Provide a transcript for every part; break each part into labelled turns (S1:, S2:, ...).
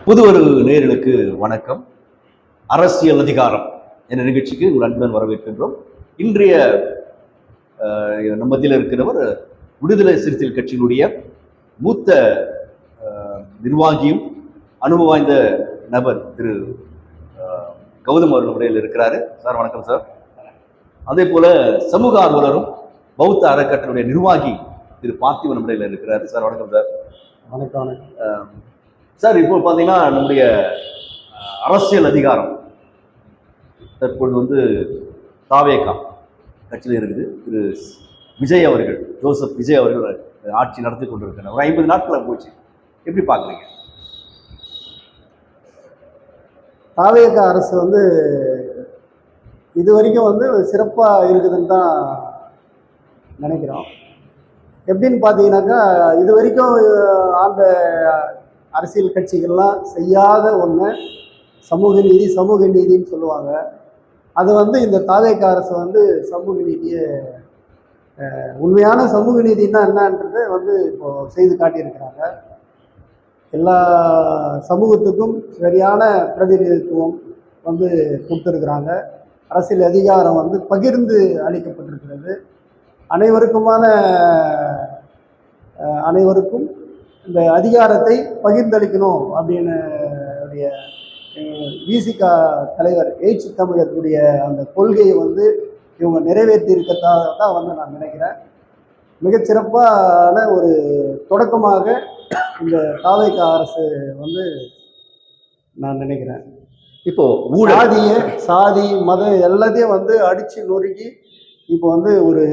S1: புது ஒரு நேயர்களுக்கு வணக்கம். அரசியல் அதிகாரம் என்ற நிகழ்ச்சிக்கு உங்கள் அன்புடன் வரவேற்கின்றோம். இன்றைய மத்தியில் இருக்கிறவர் விடுதலை சிறுத்தைகள் கட்சியினுடைய மூத்த நிர்வாகியும் அனுபவம் வாய்ந்த நபர் திரு கௌதம் அவர்கள் முறையில் இருக்கிறாரு. சார் வணக்கம் சார். அதே போல சமூக ஆர்வலரும் பௌத்த அறக்கட்டளையுடைய நிர்வாகி திரு பார்த்திபன் முறையில் இருக்கிறாரு. சார் வணக்கம் சார்.
S2: வணக்கம்.
S1: சார், இப்போ பார்த்தீங்கன்னா நம்முடைய அரசியல் அதிகாரம் தற்பொழுது தாவேகா கட்சியில் இருக்குது. திரு விஜய் அவர்கள், ஜோசப் விஜய் அவர்கள் ஆட்சி நடத்தி கொண்டிருக்கிறார். ஒரு 50 நாட்களை போச்சு. எப்படி பார்க்குறீங்க?
S2: தாவேகா அரசு இது வரைக்கும் சிறப்பாக இருக்குதுன்னு தான் நினைக்கிறோம். எப்படின்னு பார்த்தீங்கன்னாக்கா, இது வரைக்கும் ஆண்ட அரசியல் கட்சிகள்லாம் செய்யாத ஒன்று சமூக நீதின்னு சொல்லுவாங்க. அது இந்த தாவேகா அரசு சமூக நீதியை, உண்மையான சமூக நீதினா என்னன்றதை இப்போ செய்து காட்டியிருக்கிறாங்க. எல்லா சமூகத்துக்கும் சரியான பிரதிநிதித்துவம் கொடுத்துருக்குறாங்க. அரசியல் அதிகாரம் பகிர்ந்து அளிக்கப்பட்டிருக்கிறது. அனைவருக்கும் இந்த அதிகாரத்தை பகிர்ந்தளிக்கணும் அப்படின்னு விசிகா தலைவர் எழுச்சி தமிழர்களுடைய அந்த கொள்கையை இவங்க நிறைவேற்றி இருக்கத்தான் தான் நான் நினைக்கிறேன். மிகச்சிறப்பான ஒரு தொடக்கமாக இந்த தாவேகா அரசு நான் நினைக்கிறேன்.
S1: இப்போ
S2: சாதி மதம் எல்லாத்தையும் அடிச்சு நொறுக்கி இப்போ ஒரு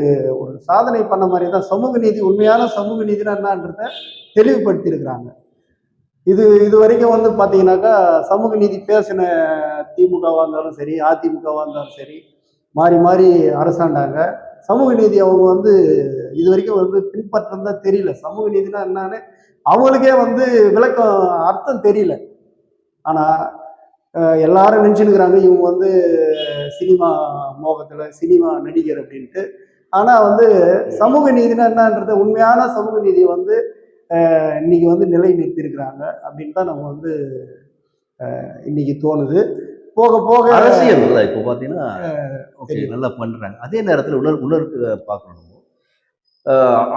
S2: சாதனை பண்ண மாதிரி தான் சமூக நீதி, உண்மையான சமூக நீதினா என்னன்றத தெளிவுபடுத்தியிருக்கிறாங்க. இது வரைக்கும் பார்த்தீங்கன்னாக்கா, சமூக நீதி பேசின திமுகவாக இருந்தாலும் சரி, அதிமுகவாக இருந்தாலும் சரி, மாறி மாறி அரசாண்டாங்க. சமூக நீதி அவங்க இது வரைக்கும் பின்பற்றதான் தெரியல. சமூக நீதினா என்னன்னு அவங்களுக்கே விளக்கம் அர்த்தம் தெரியல. ஆனால் எல்லாரும் நினச்சினுக்கிறாங்க இவங்க சினிமா மோகத்தில் சினிமா நடிகர் அப்படின்ட்டு. ஆனால் சமூக நீதினா என்னன்றத, உண்மையான சமூக நீதியை இன்னைக்கு நிலை நிறுத்தியிருக்கிறாங்க அப்படின்னு தான் நம்ம இன்னைக்கு தோணுது. போக போக
S1: அரசியல் இப்போ பார்த்தீங்கன்னா நல்லா பண்ணுறாங்க. அதே நேரத்தில் உணர்வு பார்க்கணும்.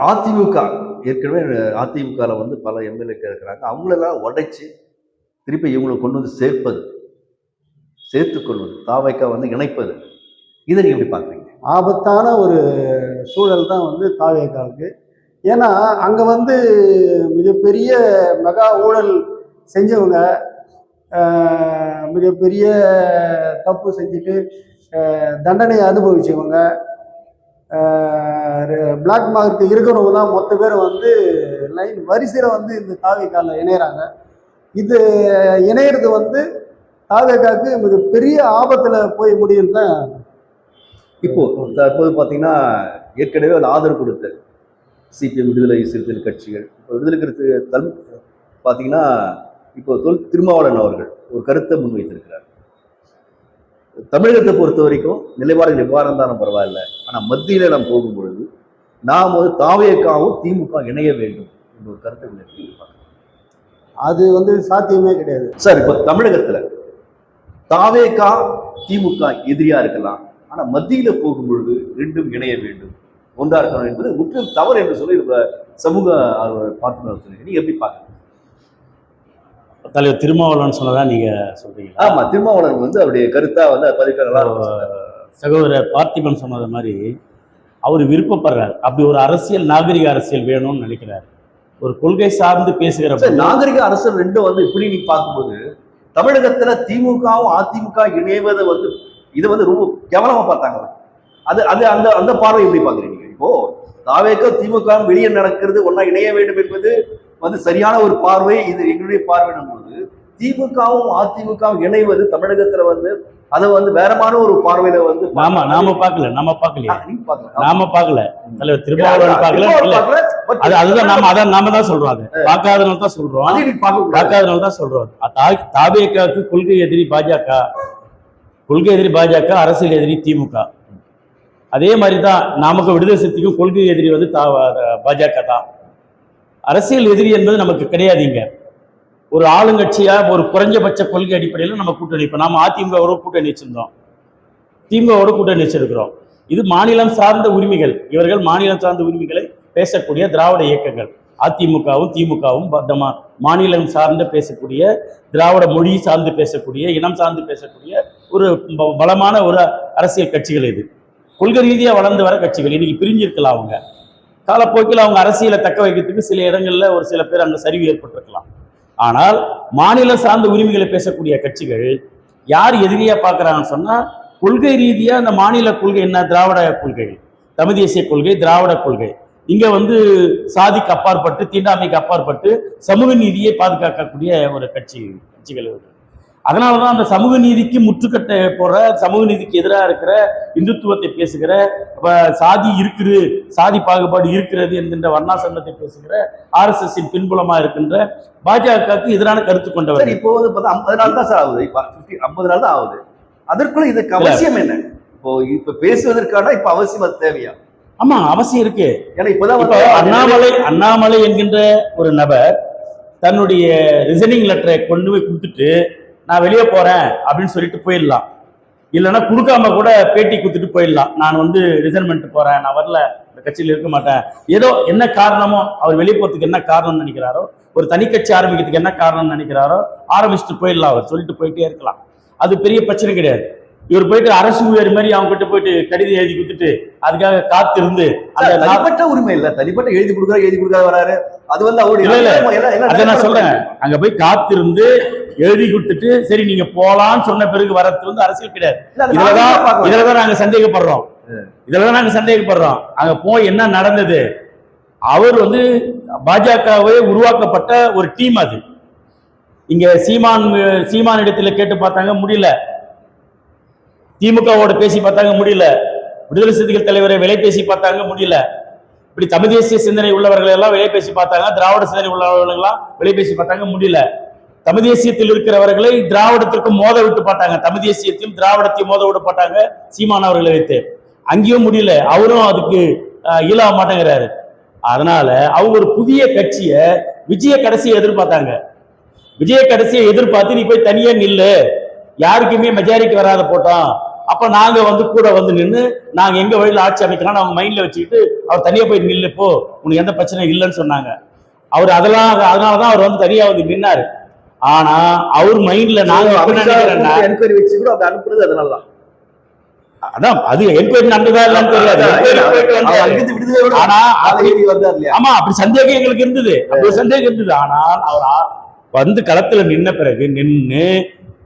S1: அதிமுக ஏற்கனவே அதிமுகவில் பல எம்எல்ஏக்கள் இருக்கிறாங்க. அவங்களெல்லாம் உடைச்சி திருப்பி இவங்களை கொண்டு சேர்த்துக்கொள்வது, தாவேகா இணைப்பது, இதை நீங்கள் எப்படி பார்க்குறீங்க?
S2: ஆபத்தான ஒரு சூழல் தான் தாவேகாவுக்கு. ஏன்னா அங்கே மிகப்பெரிய மெகா ஊழல் செஞ்சவங்க, மிகப்பெரிய தப்பு செஞ்சுட்டு தண்டனை அனுபவிச்சவங்க, பிளாக் மார்க் இருக்கிறவங்க தான் மொத்த பேர் லைன் வரிசையில் இந்த தாவேகாவில் இணையிறாங்க. இது இணையிறது தாவேகாவுக்கு மிகப்பெரிய ஆபத்தில் போய் முடியும் தான்.
S1: தற்போது பார்த்தீங்கன்னா, ஏற்கனவே அது ஆதரவு கொடுத்த சிபிஎம், விடுதலை சிறுத்தைகள் கட்சிகள், இப்போ விடுதலை சிறுத்தைகள் பார்த்தீங்கன்னா, இப்போ திருமாவளவன் அவர்கள் ஒரு கருத்தை முன்வைத்திருக்கிறார். தமிழகத்தை பொறுத்த வரைக்கும் நிலைப்பாடுகள் எவ்வாறு இருந்தாலும் பரவாயில்ல, ஆனால் மத்தியில் நாம் போகும்பொழுது நாம் தாவேகாவும் திமுக இணைய வேண்டும் என்ற ஒரு கருத்தை முன்வைத்திருப்பாங்க.
S2: அது சாத்தியமே கிடையாது
S1: சார். இப்போ தமிழகத்தில் தாவேகா திமுக எதிரியா இருக்கலாம், ஆனா மத்தியில போகும்பொழுது ரெண்டும் இணைய வேண்டும், ஒன்றா இருக்கணும் என்பது முற்றிலும் தவறு என்று சொல்லி சமூக பார்த்து சொன்னீங்க. நீங்க எப்படி பாக்குறீங்க?
S3: தலைவர் திருமாவளவன் சொன்னதான் நீங்க சொல்றீங்க.
S1: ஆமா, திருமாவளவன் அவருடைய கருத்தா பதிவுகளா
S3: சகோதரர் பார்த்திபன் சொன்னது மாதிரி அவர் விருப்பப்படுறாரு. அப்படி ஒரு அரசியல், நாகரிக அரசியல் வேணும்னு நினைக்கிறாரு. ஒரு கொள்கை சார்ந்து பேசுகிற
S1: நாகரிக அரசியல் ரெண்டும் இப்படி நீ பார்க்கும்போது தமிழகத்துல திமுகவும் அதிமுக இணைவது இது ரொம்ப கேவலமா பார்த்தாங்க. அது அது அந்த அந்த பார்வை எப்படி பாக்குறீங்க? இப்போ தாவேகா திமுக வெளியே நடக்கிறது ஒன்னா இணைய வேண்டும் என்பது சரியான ஒரு பார்வை. இது எங்களுடைய பார்வையிடும் போது திமுகவும் அதிமுகவும் இணைவது தமிழகத்துல அதை வேறமான ஒரு பார்வையில
S3: நாம பார்க்கல. தலைவர் திருமாவளவன் பார்க்கல. அதுதான் நாம தான் சொல்றோம். அது பார்க்காதனால தான் சொல்றோம். தாவேகாவுக்கு கொள்கை எதிரி பாஜக, அரசியல் எதிரி திமுக. அதே மாதிரி தான் நமக்கு விடுதலை சிறுத்தைக்கும் கொள்கை எதிரி பாஜக தான். அரசியல் எதிரி என்பது நமக்கு கிடையாதுங்க. ஒரு ஆளுங்கட்சியா ஒரு குறைஞ்சபட்ச கொள்கை அடிப்படையில் நம்ம கூட்டணி, இப்ப நாம அதிமுகவோட கூட்டணி வச்சிருந்தோம், திமுகவோட கூட்டணி வச்சிருக்கிறோம். இது மாநிலம் சார்ந்த உரிமைகள். இவர்கள் மாநிலம் சார்ந்த உரிமைகளை பேசக்கூடிய திராவிட இயக்கங்கள். அதிமுகவும் திமுகவும் மாநிலம் சார்ந்து பேசக்கூடிய, திராவிட மொழி சார்ந்து பேசக்கூடிய, இனம் சார்ந்து பேசக்கூடிய ஒரு பலமான ஒரு அரசியல் கட்சிகள். இது கொள்கை ரீதியா வளர்ந்து வர கட்சிகள். இன்னைக்கு பிரிஞ்சிருக்கலாம். அவங்க காலப்போக்கில் அவங்க அரசியலை தக்க வைக்கிறதுக்கு சில இடங்கள்ல ஒரு சில பேர் அங்க சரிவு ஏற்பட்டிருக்கலாம். ஆனால் மாநில சார்ந்த உரிமைகளை பேசக்கூடிய கட்சிகள் யார் எதிரியா பார்க்கறாங்கன்னு சொன்னா, கொள்கை ரீதியா அந்த மாநில கொள்கை என்ன, திராவிட கொள்கைகள், தமிழ் தேசிய கொள்கை, திராவிட கொள்கை. இங்க சாதிக்கு அப்பாற்பட்டு, தீண்டாமைக்கு அப்பாற்பட்டு சமூக நீதியை பாதுகாக்கக்கூடிய ஒரு கட்சிகள். அதனாலதான் அந்த சமூக நீதிக்கு முற்றுக்கட்டை போற, சமூக நீதிக்கு எதிராக இருக்கிற, இந்துத்துவத்தை பேசுகிற, சாதி இருக்குது, சாதி பாகுபாடு இருக்கிறது என்கின்ற வர்ணாசங்கத்தை பேசுகிற RSS பின்புலமா இருக்கின்ற பாஜகவுக்கு எதிரான கருத்து கொண்டவர்.
S1: இப்போ 50 நாள் தான் சார் ஆகுது. இப்ப 50 நாள் தான் ஆகுது. அதற்குள்ள இதுக்கு அவசியம் என்ன? இப்ப பேசுவதற்கான இப்ப அவசியம் அது தேவையா?
S3: ஆமா, அவசியம் இருக்கு.
S1: ஏன்னா இப்பதான்
S3: அண்ணாமலை என்கின்ற ஒரு நபர் தன்னுடைய ரிசனிங் லெட்டரை கொண்டு போய் கொடுத்துட்டு நான் வெளியே போறேன் அப்படின்னு சொல்லிட்டு போயிடலாம். இல்லைன்னா கொடுக்காம கூட பேட்டி கொடுத்துட்டு போயிடலாம். நான் ரிசைன்மெண்ட் போறேன், நான் வரல, இந்த கட்சியில் இருக்க மாட்டேன். ஏதோ என்ன காரணமோ, அவர் வெளியே போறதுக்கு என்ன காரணம்னு நினைக்கிறாரோ, ஒரு தனி கட்சி ஆரம்பிக்கிறதுக்கு என்ன காரணம்னு நினைக்கிறாரோ ஆரம்பிச்சுட்டு போயிடலாம். அவர் சொல்லிட்டு போயிட்டே இருக்கலாம். அது பெரிய பிரச்சனை கிடையாது. இவர் போயிட்டு அரசு ஊழியர் மாதிரி அவங்க கிட்ட போயிட்டு கடிதம் எழுதி கொடுத்துட்டு அதுக்காக காத்திருந்து, அந்த
S1: தனிப்பட்ட உரிமை இல்ல, தனிப்பட்ட எழுதி கொடுக்காத வராரு. அது அவருடைய
S3: அதை நான் சொல்றேன். அங்க போய் காத்திருந்து எழுதி கொடுத்துட்டு சரி நீங்க போலான்னு சொன்ன பிறகு வரது அரசியல் கிடையாது. இதுலதான் நாங்க சந்தேகப்படுறோம். அங்க போய் என்ன நடந்தது? அவர் பாஜகவே உருவாக்கப்பட்ட ஒரு டீம். அது இங்க சீமான் இடத்துல கேட்டு பார்த்தாங்க, முடியல. திமுகவோட பேசி பார்த்தாங்க, முடியல. விடுதலை சிறுத்தைகள் தலைவரை விலை பேசி பார்த்தாங்க, முடியல. இப்படி தமிழ் தேசிய சிந்தனை உள்ளவர்கள் எல்லாம் விலை பேசி பார்த்தாங்க, திராவிட சிந்தனை உள்ளவர்கள் எல்லாம் விலை பேசி பார்த்தாங்க, முடியல. தமிழ் தேசியத்தில் இருக்கிறவர்களை திராவிடத்திற்கு மோத விட்டு பார்த்தாங்க, தமிழ் தேசியத்தையும் திராவிடத்தையும் மோத விட்டு பார்த்தாங்க சீமான் அவர்களை வைத்து. அங்கேயும் முடியல. அவரும் அதுக்கு ஈழாக மாட்டேங்கிறாரு. அதனால அவங்க ஒரு புதிய கட்சியை விஜய கடைசியை எதிர்பார்த்தாங்க. விஜய கடைசியை எதிர்பார்த்து நீ போய் தனியா நில்லு, யாருக்குமே மெஜாரிட்டி வராத போட்டோம், அப்ப நாங்க கூட நின்று நாங்க எங்க வழியில் ஆட்சி அமைக்கலாம்னு அவங்க மைண்ட்ல வச்சுக்கிட்டு அவர் தனியா போய் நில்லு, போ, உனக்கு எந்த பிரச்சனையும் இல்லைன்னு சொன்னாங்க. அவர் அதனாலதான் அவர் தனியா நின்னாரு. ஆனா அவர் மைண்ட்ல நாங்க
S1: என்கொயரி வச்சு கூட அதை அனுப்புறது அதனாலதான்.
S3: அதான் அது என்கொயரி நடந்ததா இல்லன்னு தெரியாது. ஆனா ஆமா, அப்படி சந்தேகம் எங்களுக்கு இருந்தது, அப்படி சந்தேகம் இருந்தது. ஆனால் அவர் களத்துல நின்ன பிறகு, நின்று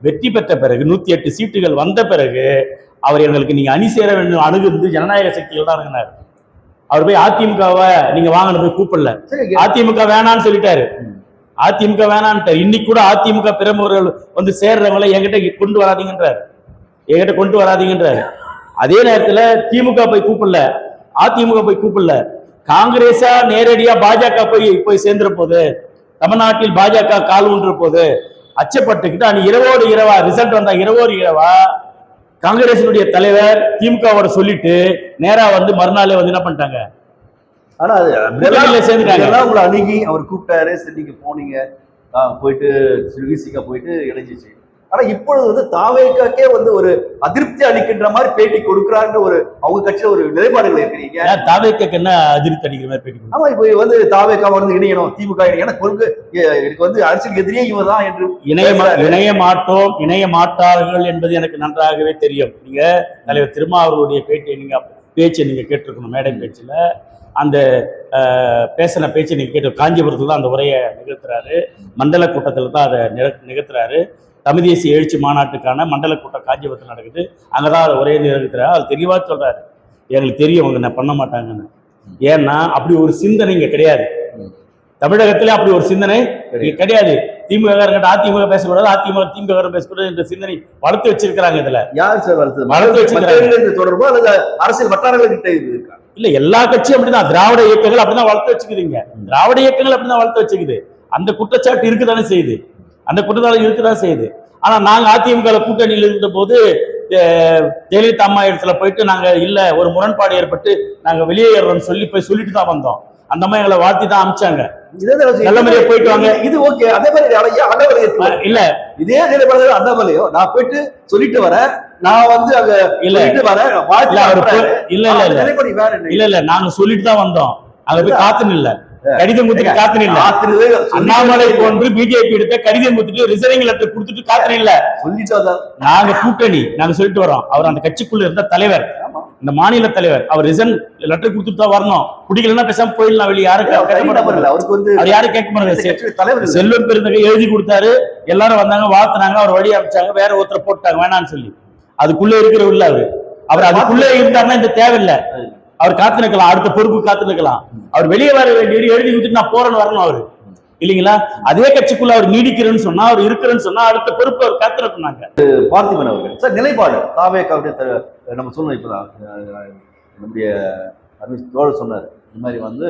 S3: வெற்றி பெற்ற பிறகு, 108 சீட்டுகள் வந்த பிறகு அவர் எங்களுக்கு நீங்க அணி சேர வேண்டும் அணுகுந்து ஜனநாயக சக்திகள் தான் அணுகினார். அவர் போய் அதிமுகவை நீங்க வாங்கினது கூப்பிடல, அதிமுக வேணான்னு சொல்லிட்டாரு. அதிமுக வேணான்ட்டார். இன்னைக்கு கூட அதிமுக பிரமுகர்கள் சேர்றவங்களை என்கிட்ட கொண்டு வராதீங்கன்றாரு. அதே நேரத்துல திமுக போய் கூப்பிடல, அதிமுக போய் கூப்பிடல. காங்கிரஸா நேரடியா பாஜக போய் சேர்ந்துற போது, தமிழ்நாட்டில் பாஜக கால் ஊன்ற போது அச்சப்பட்டுக்கிட்டு இரவோடு இரவா ரிசல்ட் வந்தா இரவோடு இரவா காங்கிரசினுடைய தலைவர் திமுகவோட சொல்லிட்டு நேரா மறுநாளே என்ன பண்ணிட்டாங்க.
S1: ஆனா சேர்ந்துட்டாங்க. உங்களை அணுகி அவர் கூப்பிட்டாரு, சரி நீங்க போனீங்க, போயிட்டு விசிகா போயிட்டு இணைஞ்சிச்சு. ஆனா இப்பொழுது தாவேக்காக்கே ஒரு அதிருப்தி அளிக்கின்ற மாதிரி பேட்டி கொடுக்குறாருன்ற ஒரு அவங்க கட்சியில ஒரு நிலைப்பாடுகள் இருக்கிறீங்க.
S3: தாவேக்காக்கு என்ன அதிருப்தி அளிக்கிற மாதிரி பேட்டி?
S1: ஆமா, இப்போ தாவேக்கா இணையணும், திமுக இணையணும், கொள்கை எனக்கு அரசியல் எதிரியே இவதான் என்று
S3: இணைய மாட்டார்கள் என்பது எனக்கு நன்றாகவே தெரியும். நீங்க தலைவர் திருமாவர்களுடைய பேச்சை நீங்க கேட்டிருக்கணும். மேடை பேச்சுல அந்த பேசின பேச்சை நீங்க கேட்டு, காஞ்சிபுரத்துல தான் அந்த உரையை நிகழ்த்துறாரு, மண்டல கூட்டத்துல தான் அதை நிகழ்த்துறாரு. தமிழ் தேசிய எழுச்சி மாநாட்டுக்கான மண்டல கூட்டம் காஞ்சிபுரத்தில் நடக்குது, அங்கதான் அதை உரையை நிகழ்த்துறாரு. அது தெளிவா சொல்றாரு, எங்களுக்கு தெரியும் அவங்க நான் பண்ண மாட்டாங்கன்னு. ஏன்னா அப்படி ஒரு சிந்தனை இங்க கிடையாது. தமிழகத்திலே அப்படி ஒரு சிந்தனை கிடையாது. திமுக அதிமுக பேசக்கூடாது, அதிமுக திமுக பேசக்கூடாது என்ற சிந்தனை வளர்த்து வச்சிருக்கிறாங்க. இதுல
S1: யார் சார் வளர்த்து வச்சிருக்காங்க? தொடர்பு அல்லது அரசியல் வட்டாரங்கள் கிட்ட
S3: இல்ல, எல்லா கட்சியும் அப்படிதான். திராவிட இயக்கங்கள் அப்படிதான் வளர்த்து வச்சுக்குதுங்க. திராவிட இயக்கங்கள் அப்படிதான் வளர்த்து வச்சுக்குது. அந்த குற்றச்சாட்டு இருக்குதானே செய்யுது, ஆனா நாங்க அதிமுக கூட்டணியில் இருந்த போது ஜெயலலிதா அம்மா இடத்துல போயிட்டு நாங்க இல்ல, ஒரு முரண்பாடு ஏற்பட்டு நாங்க வெளியேறோம்னு சொல்லிட்டு தான் வந்தோம். அந்த அம்மா எங்களை வாழ்த்தி தான் அமிச்சாங்க.
S1: இதே
S3: நல்ல முறையா போயிட்டு வாங்க.
S1: இது ஓகே. அதே மாதிரி அண்ணாமலை
S3: இல்ல
S1: இதே நிலைப்பாடு அண்ணாமலையோ நான் போயிட்டு சொல்லிட்டு வரேன், நான் வந்து அங்க
S3: இல்ல
S1: சொல்லிட்டு வரேன், வாழ்த்து
S3: இல்ல அவரு
S1: அனுப்புறாரு.
S3: இல்ல இல்ல இல்ல
S1: நிலைப்பாடு வேற என்ன?
S3: இல்ல இல்ல நாங்க சொல்லிட்டு தான் வந்தோம். அங்க போய் காத்துன்னு இல்ல, கடிதம் கொடுத்துட்டு காத்துன்னு இல்ல.
S1: ஆத்திரவே
S3: அண்ணாமலை போன்று பிஜேபி எடுத்த கடிதம் கொடுத்துட்டு ரிசைனிங் லெட்டர் கொடுத்துட்டு காத்துன்னு இல்ல.
S1: சொல்லிட்டு வந்தா
S3: நாங்க கூட்டணி, நாங்க சொல்லிட்டு வரோம். அவர் அந்த கட்சிக்குள்ள இருந்த தலைவர், இந்த மாநில தலைவர், அவர் ரிசைன் லெட்டர் கொடுத்துட்டு தான் வரணும். குடிக்கலன்னா பேசாம போயிடலாம் வெளியே. யாரும்
S1: அவருக்கு வந்து
S3: அவர் யாரும் கேட்க மாட்டாங்க.
S1: தலைவர்
S3: செல்வம் பெருந்தகை எழுதி கொடுத்தாரு, எல்லாரும் வந்தாங்க, வாழ்த்துனாங்க, அவர் வழி அமைச்சாங்க, வேற ஒருத்தரை போட்டாங்க வேணான்னு சொல்லி. அதுக்குள்ள இருக்கிறவர் இல்ல அவரு. அவர் அதுக்குள்ள இருந்தாருன்னா இந்த தேவையில்லை. அவர் காத்து நிற்கலாம், அடுத்த பொறுப்பு காத்து நிற்கலாம். அவர் வெளியே வர வேண்டிய எழுதி கொடுத்துட்டு நான் போறேன்னு வரணும் அவரு, இல்லைங்களா? அதே கட்சிக்குள்ள அவர் நீடிக்கிறேன்னு சொன்னா, அவர் இருக்கிறேன்னு சொன்னா அடுத்த பொறுப்பு அவர் காத்து நிற்கிறாங்க.
S1: பார்த்திபன் அவர்கள் சார் நிலைப்பாடு தாவேக்காவுடைய நம்ம சொன்னோம். இப்பதான் நம்முடைய தோழர் சொன்னார், இந்த மாதிரி வந்து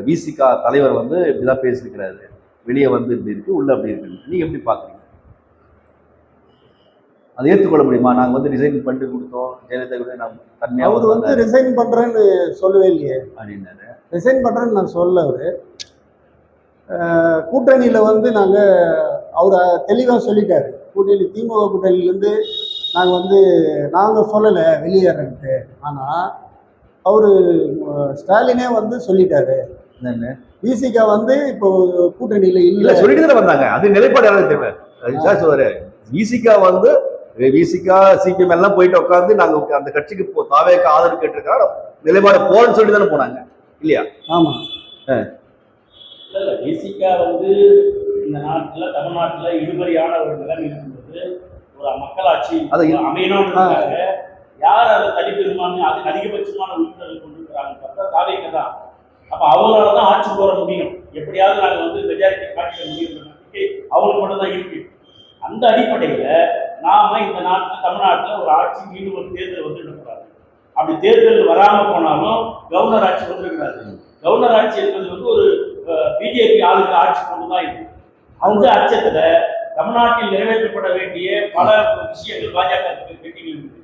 S1: விசிகா தலைவர் வந்து இப்படிதான் பேசியிருக்கிறாரு, வெளியே வந்து இப்படி இருக்கு, உள்ள அப்படி இருக்கு. நீங்க எப்படி பாக்குறீங்க? அதை ஏற்றுக்கொள்ள முடியுமா? நாங்க வந்து ரிசைன் பண்ணிட்டு கொடுத்தோம், ஜெயலலிதா கூட நான் தன்மையா
S2: அவர் வந்து ரிசைன் பண்றேன்னு சொல்லவே இல்லையே.
S1: அப்படின்னாரு.
S2: ரிசைன் பண்றேன்னு நான் சொல்ல. அவரு கூட்டணியில வந்து நாங்க அவரை தெளிவா சொல்லிட்டாரு. கூட்டணி திமுக கூட்டணியிலேருந்து நாங்கள் வந்து நாங்கள் சொல்லலை வெளியேறன்ட்டு. ஆனால் அவரு ஸ்டாலினே வந்து சொல்லிட்டாரு, விசிகா வந்து இப்போ கூட்டணியில இல்லை
S1: சொல்லிட்டு தானே வந்தாங்க. அது நிலைப்பாடு யாராவது தேவை சார் சொல்றாரு. விசிகா வந்து விசிகா சிபிஎம் எல்லாம் போயிட்டு உட்காந்து நாங்க அந்த கட்சிக்கு தாவேக்கு ஆதரவு கேட்டிருக்கா நிலைப்பாடு போன்னு சொல்லி தானே போனாங்க, இல்லையா?
S2: ஆமா.
S3: விசிகா வந்து இந்த நாட்டுல தமிழ்நாட்டுல இழுபறியான ஒரு நிலைமை இருக்கும்போது ஒரு மக்களாட்சி அமையணும்ன்றதுக்காக யார் அதை தனிப்பெருமானு அது அதிகபட்சமான உறுப்பினர்கள் கொண்டிருக்கிறாங்க பார்த்தா தாவேக்கு தான். அப்ப அவங்களால தான் ஆட்சி போற முடியும், எப்படியாவது நாங்க வந்து மெஜாரிட்டி காட்டிட முடியும் அவங்களுக்கு மட்டும் தான் இருக்கு. அந்த அடிப்படையில நாம இந்த நாட்டில் தமிழ்நாட்டில் ஒரு ஆட்சி மீண்டும் ஒரு தேர்தல் வந்து நடக்கிறாரு. அப்படி தேர்தல் வராம போனாலும் கவர்னர் ஆட்சி வந்திருக்கிறாரு. கவர்னர் ஆட்சி என்பது வந்து ஒரு பிஜேபி ஆளுகிற ஆட்சி கொண்டுதான் இருக்கு. அந்த அச்சத்துல தமிழ்நாட்டில் நிறைவேற்றப்பட வேண்டிய பல விஷயங்கள் பாஜக பெட்டிகள் இருக்கு.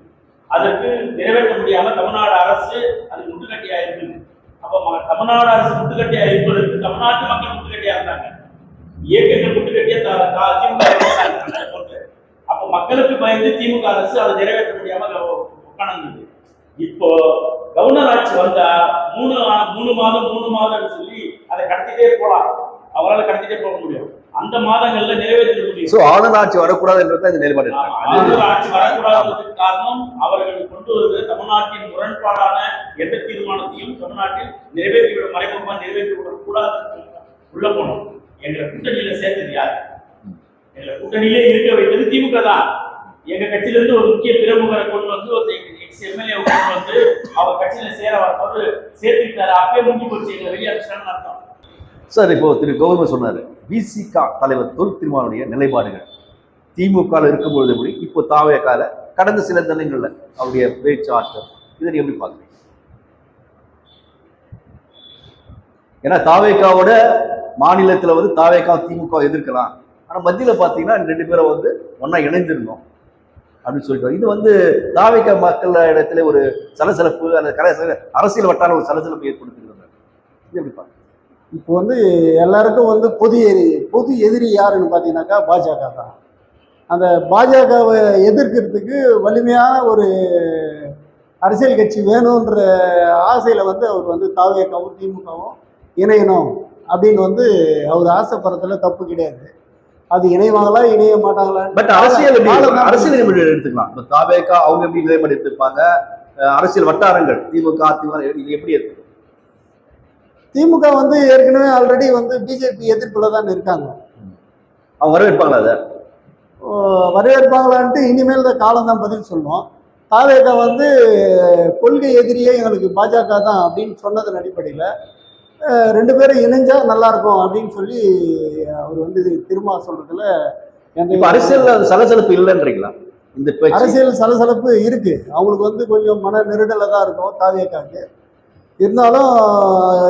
S3: அதற்கு நிறைவேற்ற முடியாம தமிழ்நாடு அரசு அது முட்டுக்கட்டியா இருக்குது. அப்ப தமிழ்நாடு அரசு முட்டுக்கட்டியா இருப்பதற்கு தமிழ்நாட்டு மக்கள் முட்டுக்கட்டியா இருந்தாங்க, இயக்கங்கள் முட்டுக்கட்டியா திமுக. அப்ப மக்களுக்கு பயந்து திமுக அரசு அதை நிறைவேற்ற முடியாம உட்கார்ந்து. இப்போ கவர்னர் ஆட்சி வந்தா மூணு மாதம் சொல்லி அதை கடத்திட்டே போலாம், அவரால் கடத்திட்டே போக முடியும். அந்த மாதங்கள்ல நிறைவேற்ற முடியும்.
S1: ஆளுநர் ஆட்சி வரக்கூடாதுன்றது இந்த நிலைப்பாடு.
S3: ஆளுநர் ஆட்சி வரக்கூடாததுக்கு காரணம் அவர்கள் கொண்டு வருவது தமிழ்நாட்டின் முரண்பாடான எந்த தீர்மானத்தையும் தமிழ்நாட்டில் நிறைவேற்றிவிட மறைமுகமா நிறைவேற்றிவிட கூடாது உள்ள போனோம். எங்களை கூட்டணியில சேர்த்தது யார்? எங்களை கூட்டணியிலே இருக்க வைத்தது திமுக தான். எங்க கட்சியில இருந்து ஒரு முக்கிய பிரமுகரை கொண்டு வந்து ஒரு எம்எல்ஏ கொண்டு வந்து அவர் கட்சியில சேர வரப்போது சேர்த்துக்கிட்டாரு. அப்பவே முடிஞ்சு போச்சு, எங்களை வெளியேற்றான்னு அர்த்தம்.
S1: சார் இப்போ திரு கௌதம சொன்னாரு, விசிகா தலைவர் தொல் திருமாவளுடைய நிலைப்பாடுகள் திமுக இருக்கும்பொழுது எப்படி, இப்போ தாவேக்கால கடந்த சில தினங்கள்ல அவருடைய பேச்சாற்றல் இதை எப்படி பாக்குறீங்க? ஏன்னா தாவேக்காவோட மாநிலத்துல வந்து தாவேக்கா திமுக எதிர்க்கலாம், ஆனா மத்தியில பாத்தீங்கன்னா ரெண்டு பேரும் வந்து ஒன்னா இணைந்திருந்தோம் அப்படின்னு சொல்லிட்டு இது வந்து தாவேக்கா மக்கள் இடத்துல ஒரு சலசலப்பு அல்லது அரசியல் வட்டார ஒரு சலசலப்பு ஏற்படுத்திருந்தாங்க. இது எப்படி பாருங்க?
S2: இப்போ வந்து எல்லாருக்கும் வந்து பொது எதிரி யாருன்னு பார்த்தீங்கன்னாக்கா பாஜக தான். அந்த பாஜகவை எதிர்க்கிறதுக்கு வலிமையான ஒரு அரசியல் கட்சி வேணுன்ற ஆசையில் வந்து அவர் வந்து தாவேக்காவும் திமுகவும் இணையணும் அப்படின்னு வந்து அவர் ஆசைப்படுறதுல தப்பு கிடையாது. அது இணைவாங்களா இணைய மாட்டாங்களா?
S1: பட் அரசியல் எடுத்துக்கலாம். இப்போ தாவேக்கா அவங்க எப்படி நிலைப்பாடு எடுத்திருப்பாங்க, அரசியல் வட்டாரங்கள் திமுக அதிமுக இது எப்படி எடுத்துக்கலாம்?
S2: திமுக வந்து ஏற்கனவே ஆல்ரெடி வந்து பிஜேபி எதிர்ப்புல தான் இருக்காங்க.
S1: அவங்க வரவேற்பாங்களா? அதை
S2: வரவேற்பாங்களான்ட்டு இனிமேல் தான் காலம் தான் பதில் சொல்லுவோம். தாவேகா வந்து கொள்கை எதிரியே எங்களுக்கு பாஜக தான் அப்படின்னு சொன்னதன் அடிப்படையில் ரெண்டு பேரும் இணைஞ்சா நல்லா இருக்கும் அப்படின்னு சொல்லி அவர் வந்து திரும்ப சொல்றதுல
S1: அரசியல் சலசலப்பு இல்லைன்றீங்களா? இந்த
S2: அரசியல் சலசலப்பு இருக்கு. அவங்களுக்கு வந்து கொஞ்சம் மன நெருடல தான் இருக்கும் தாவேகாக்கு. இருந்தாலும்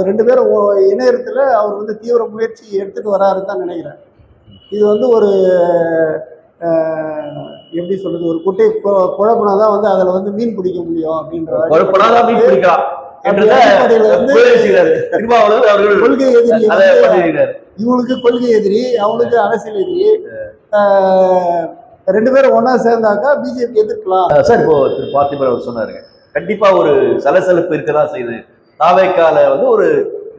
S2: ரெண்டு பேரும் இணையத்துல அவர் வந்து தீவிர முயற்சி எடுத்துட்டு வராருன்னு தான் நினைக்கிறேன். இது வந்து ஒரு எப்படி சொல்றது, ஒரு குட்டை குழப்பினா தான் வந்து அதில் வந்து மீன் பிடிக்க முடியும் அப்படின்ற.
S1: என்றதை
S2: அடிப்படையில வந்து
S1: உபதேசிக்கிறாரு. திருமாவளவன் அவர்கள்
S2: கொள்கை எதிரி
S1: அதை
S2: வந்து
S1: பண்ணியிருக்காரு.
S2: இவங்களுக்கு கொள்கை எதிரி, அவங்களுக்கு அரசியல் எதிரி. ஆஹ் ரெண்டு பேரும் ஒண்ணா சேர்ந்தாக்கா பிஜேபி எதிர்க்கலாம்.
S1: சார் இப்போ திரு பார்த்திபன் அவர் சொன்னாருங்க, கண்டிப்பா ஒரு சலசலப்பு இருக்கதான் செய்யுது. தாவேக்கால வந்து ஒரு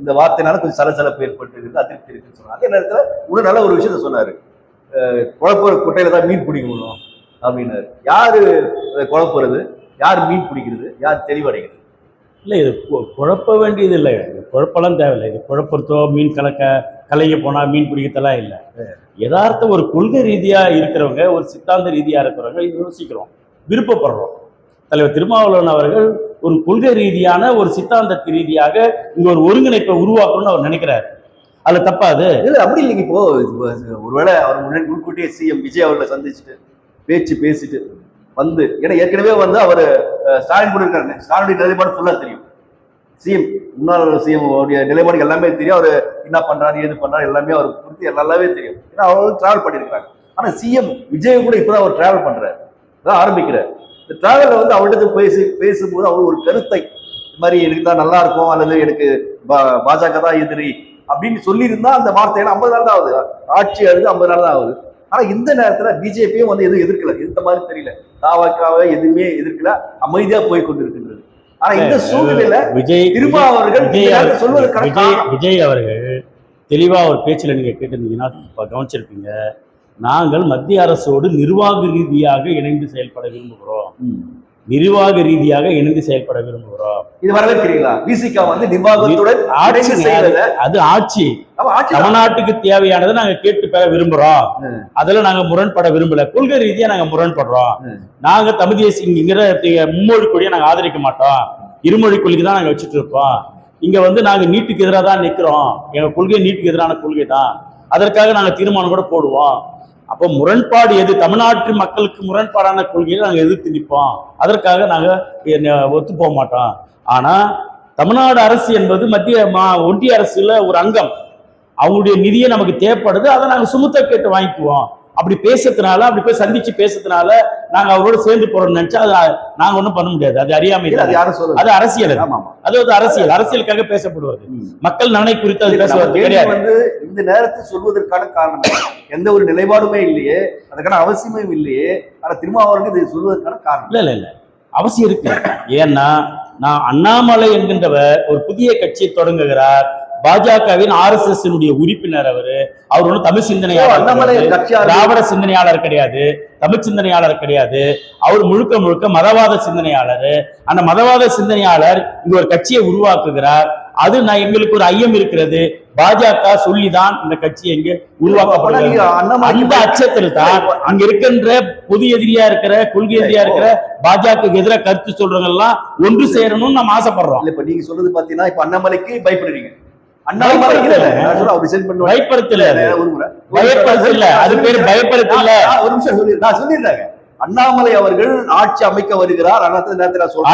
S1: இந்த வார்த்தைனால கொஞ்சம் சலசலப்பு ஏற்பட்டு இருக்கு, அதிருப்தி இருக்குன்னு சொன்னார். அதே நேரத்துல இன்னும் நல்ல ஒரு விஷயத்த சொன்னாரு, குழப்ப குட்டையில தான் மீன் பிடிக்கணும் அப்படின்னாரு. யாரு குழப்புறது, யார் மீன் பிடிக்கிறது, யார் தெளிவடைகிறது?
S3: இல்லை, இது குழப்ப வேண்டியது இல்லை, குழப்பம்லாம் தேவையில்லை. இது குழப்பத்தோ மீன் கலைய போனா மீன் பிடிக்கத்தெல்லாம் இல்லை. யதார்த்த ஒரு கொள்கை ரீதியா இருக்கிறவங்க, ஒரு சித்தாந்த ரீதியா இருக்கிறவங்க யோசிக்கிறோம், விருப்பப்படுறோம். தலைவர் திருமாவளவன் அவர்கள் ஒரு கொள்கை ரீதியான ஒரு சித்தாந்தத்து ரீதியாக இங்க ஒரு ஒருங்கிணைப்பை உருவாக்கணும்னு அவர் நினைக்கிறார். அதுல தப்பா அது
S1: இல்ல, அப்படி இல்லைங்க. இப்போ ஒருவேளை அவர் முன்கூட்டியே சிஎம் விஜய் அவர்களை சந்திச்சுட்டு பேசிட்டு வந்து, ஏன்னா ஏற்கனவே வந்து அவர் ஸ்டாலின் கூட இருக்காருங்க, ஸ்டாலினுடைய நிலைப்பாடு ஃபுல்லா தெரியும். சிஎம் முன்னாள் சிஎம் உடைய நிலைப்பாடு எல்லாமே தெரியும். அவர் என்ன பண்றாரு, ஏது பண்றாரு எல்லாமே அவர் குறித்து நல்லாவே தெரியும். ஏன்னா அவர் டிராவல் பண்ணியிருக்காங்க. ஆனா சிஎம் விஜய் கூட இப்பதான் அவர் டிராவல் பண்றாரு, அதான் ஆரம்பிக்கிறார். இந்த டிராவல்ல வந்து அவர்கிட்ட பேசும்போது அவர் ஒரு கருத்தை, இந்த மாதிரி எனக்கு தான் நல்லா இருக்கும், அல்லது எனக்கு பாஜக தான் எதிரி அப்படின்னு சொல்லியிருந்தா அந்த வார்த்தையில 50 நாள் தான் ஆகுது, ஆட்சி ஆகுது 50 நாள் தான் ஆகுது. ஆனா இந்த நேரத்துல பிஜேபியும் வந்து எதுவும் எதிர்க்கல, எதிர்த்த மாதிரி தெரியல. தாவக்காவை எதுவுமே எதிர்க்கல, அமைதியா போய் கொண்டிருக்கின்றது. ஆனா இந்த சூழ்நிலையில திரும்ப அவர்கள்
S3: விஜய் அவர்கள் தெளிவா ஒரு பேச்சுல நீங்க கேட்டிருந்தீங்கன்னா கவனிச்சிருப்பீங்க. நாங்கள் மத்திய அரசோடு நிர்வாக ரீதியாக இணைந்து செயல்பட விரும்புகிறோம், நிர்வாக ரீதியாக இணைந்து செயல்பட விரும்புகிறோம்.
S1: இது வரவேற்கிறீங்களா? விசிகா வந்து நிர்வாகத்துடன்
S3: ஆட்சி செய்யறது, அது ஆட்சி தமிழ்நாட்டுக்கு தேவையானதை நாங்க கேட்டு பெற விரும்புறோம். அதுல நாங்க முரண்பட விரும்பல, கொள்கை ரீதியா நாங்க முரண்படுறோம். நாங்க தமிழ் தேசியங்கிற மும்மொழி கொடியை நாங்க ஆதரிக்க மாட்டோம், இருமொழி கொள்கை தான் நாங்க வச்சுட்டு இருப்போம். இங்க வந்து நாங்க நீட்டுக்கு எதிராக தான் நிக்கிறோம், எங்க கொள்கை நீட்டுக்கு எதிரான கொள்கை தான், அதற்காக நாங்க தீர்மானம் கூட போடுவோம். அப்போ முரண்பாடு எது, தமிழ்நாட்டு மக்களுக்கு முரண்பாடான கொள்கையை நாங்கள் எதிர்த்து நிற்போம், அதற்காக நாங்கள் ஒத்து போக மாட்டோம். ஆனா தமிழ்நாடு அரசு என்பது மத்திய ஒன்றிய அரசுல ஒரு அங்கம், அவங்களுடைய நிதியை நமக்கு தேவைப்படுது, அதை நாங்கள் சுமத்த கேட்டு வாங்கிக்குவோம். அப்படி பேசுறதுனால, அப்படி போய் சந்திச்சு பேசுறதுனால நாங்க அவரோட சேர்ந்து போறோம்னு நினைச்சா அது நாங்க ஒன்றும் பண்ண முடியாது. அது அறியாமை, அது அரசியல், அது ஒரு அரசியலுக்காக பேசப்படுவது, மக்கள் நலனை குறித்து அது பேசுவது கிடையாது.
S1: வந்து இந்த நேரத்தில் சொல்வதற்கான காரணம் எந்த ஒரு நிலைப்பாடுமே இல்லையே, அதுக்கான அவசியமும் இல்லையே. ஆனா திருமாவளவன் இது சொல்வதற்கான காரணம்
S3: இல்ல அவசியம் இருக்கு. ஏன்னா நான் அண்ணாமலை என்கின்றவர் ஒரு புதிய கட்சியை தொடங்குகிறார், பாஜகவின் RSS உறுப்பினர். அவர் ஒன்றும் தமிழ் சிந்தனையாளர், திராவிட சிந்தனையாளர் கிடையாது, தமிழ் சிந்தனையாளர் கிடையாது. அவர் முழுக்க முழுக்க மதவாத சிந்தனையாளர். அந்த மதவாத சிந்தனையாளர் இங்க ஒரு கட்சியை உருவாக்குகிறார். அது எங்களுக்கு ஒரு ஐயம் இருக்கிறது, பாஜக சொல்லிதான் இந்த கட்சி எங்க உருவாக்கப்படுகிறது. அந்த அச்சத்தில் தான் அங்க இருக்கின்ற பொது எதிரியா இருக்கிற, கொள்கை எதிரியா இருக்கிற பாஜக எதிராக கருத்து சொல்றவங்க எல்லாம் ஒன்று சேரணும்னு நம்ம ஆசைப்படுறோம்.
S1: இப்ப நீங்க சொல்றது பாத்தீங்கன்னா, இப்ப அண்ணாமலைக்கு பயப்படுறீங்க. அண்ணாமலை அவர்கள் ஆட்சி அமைக்க வருகிறார்,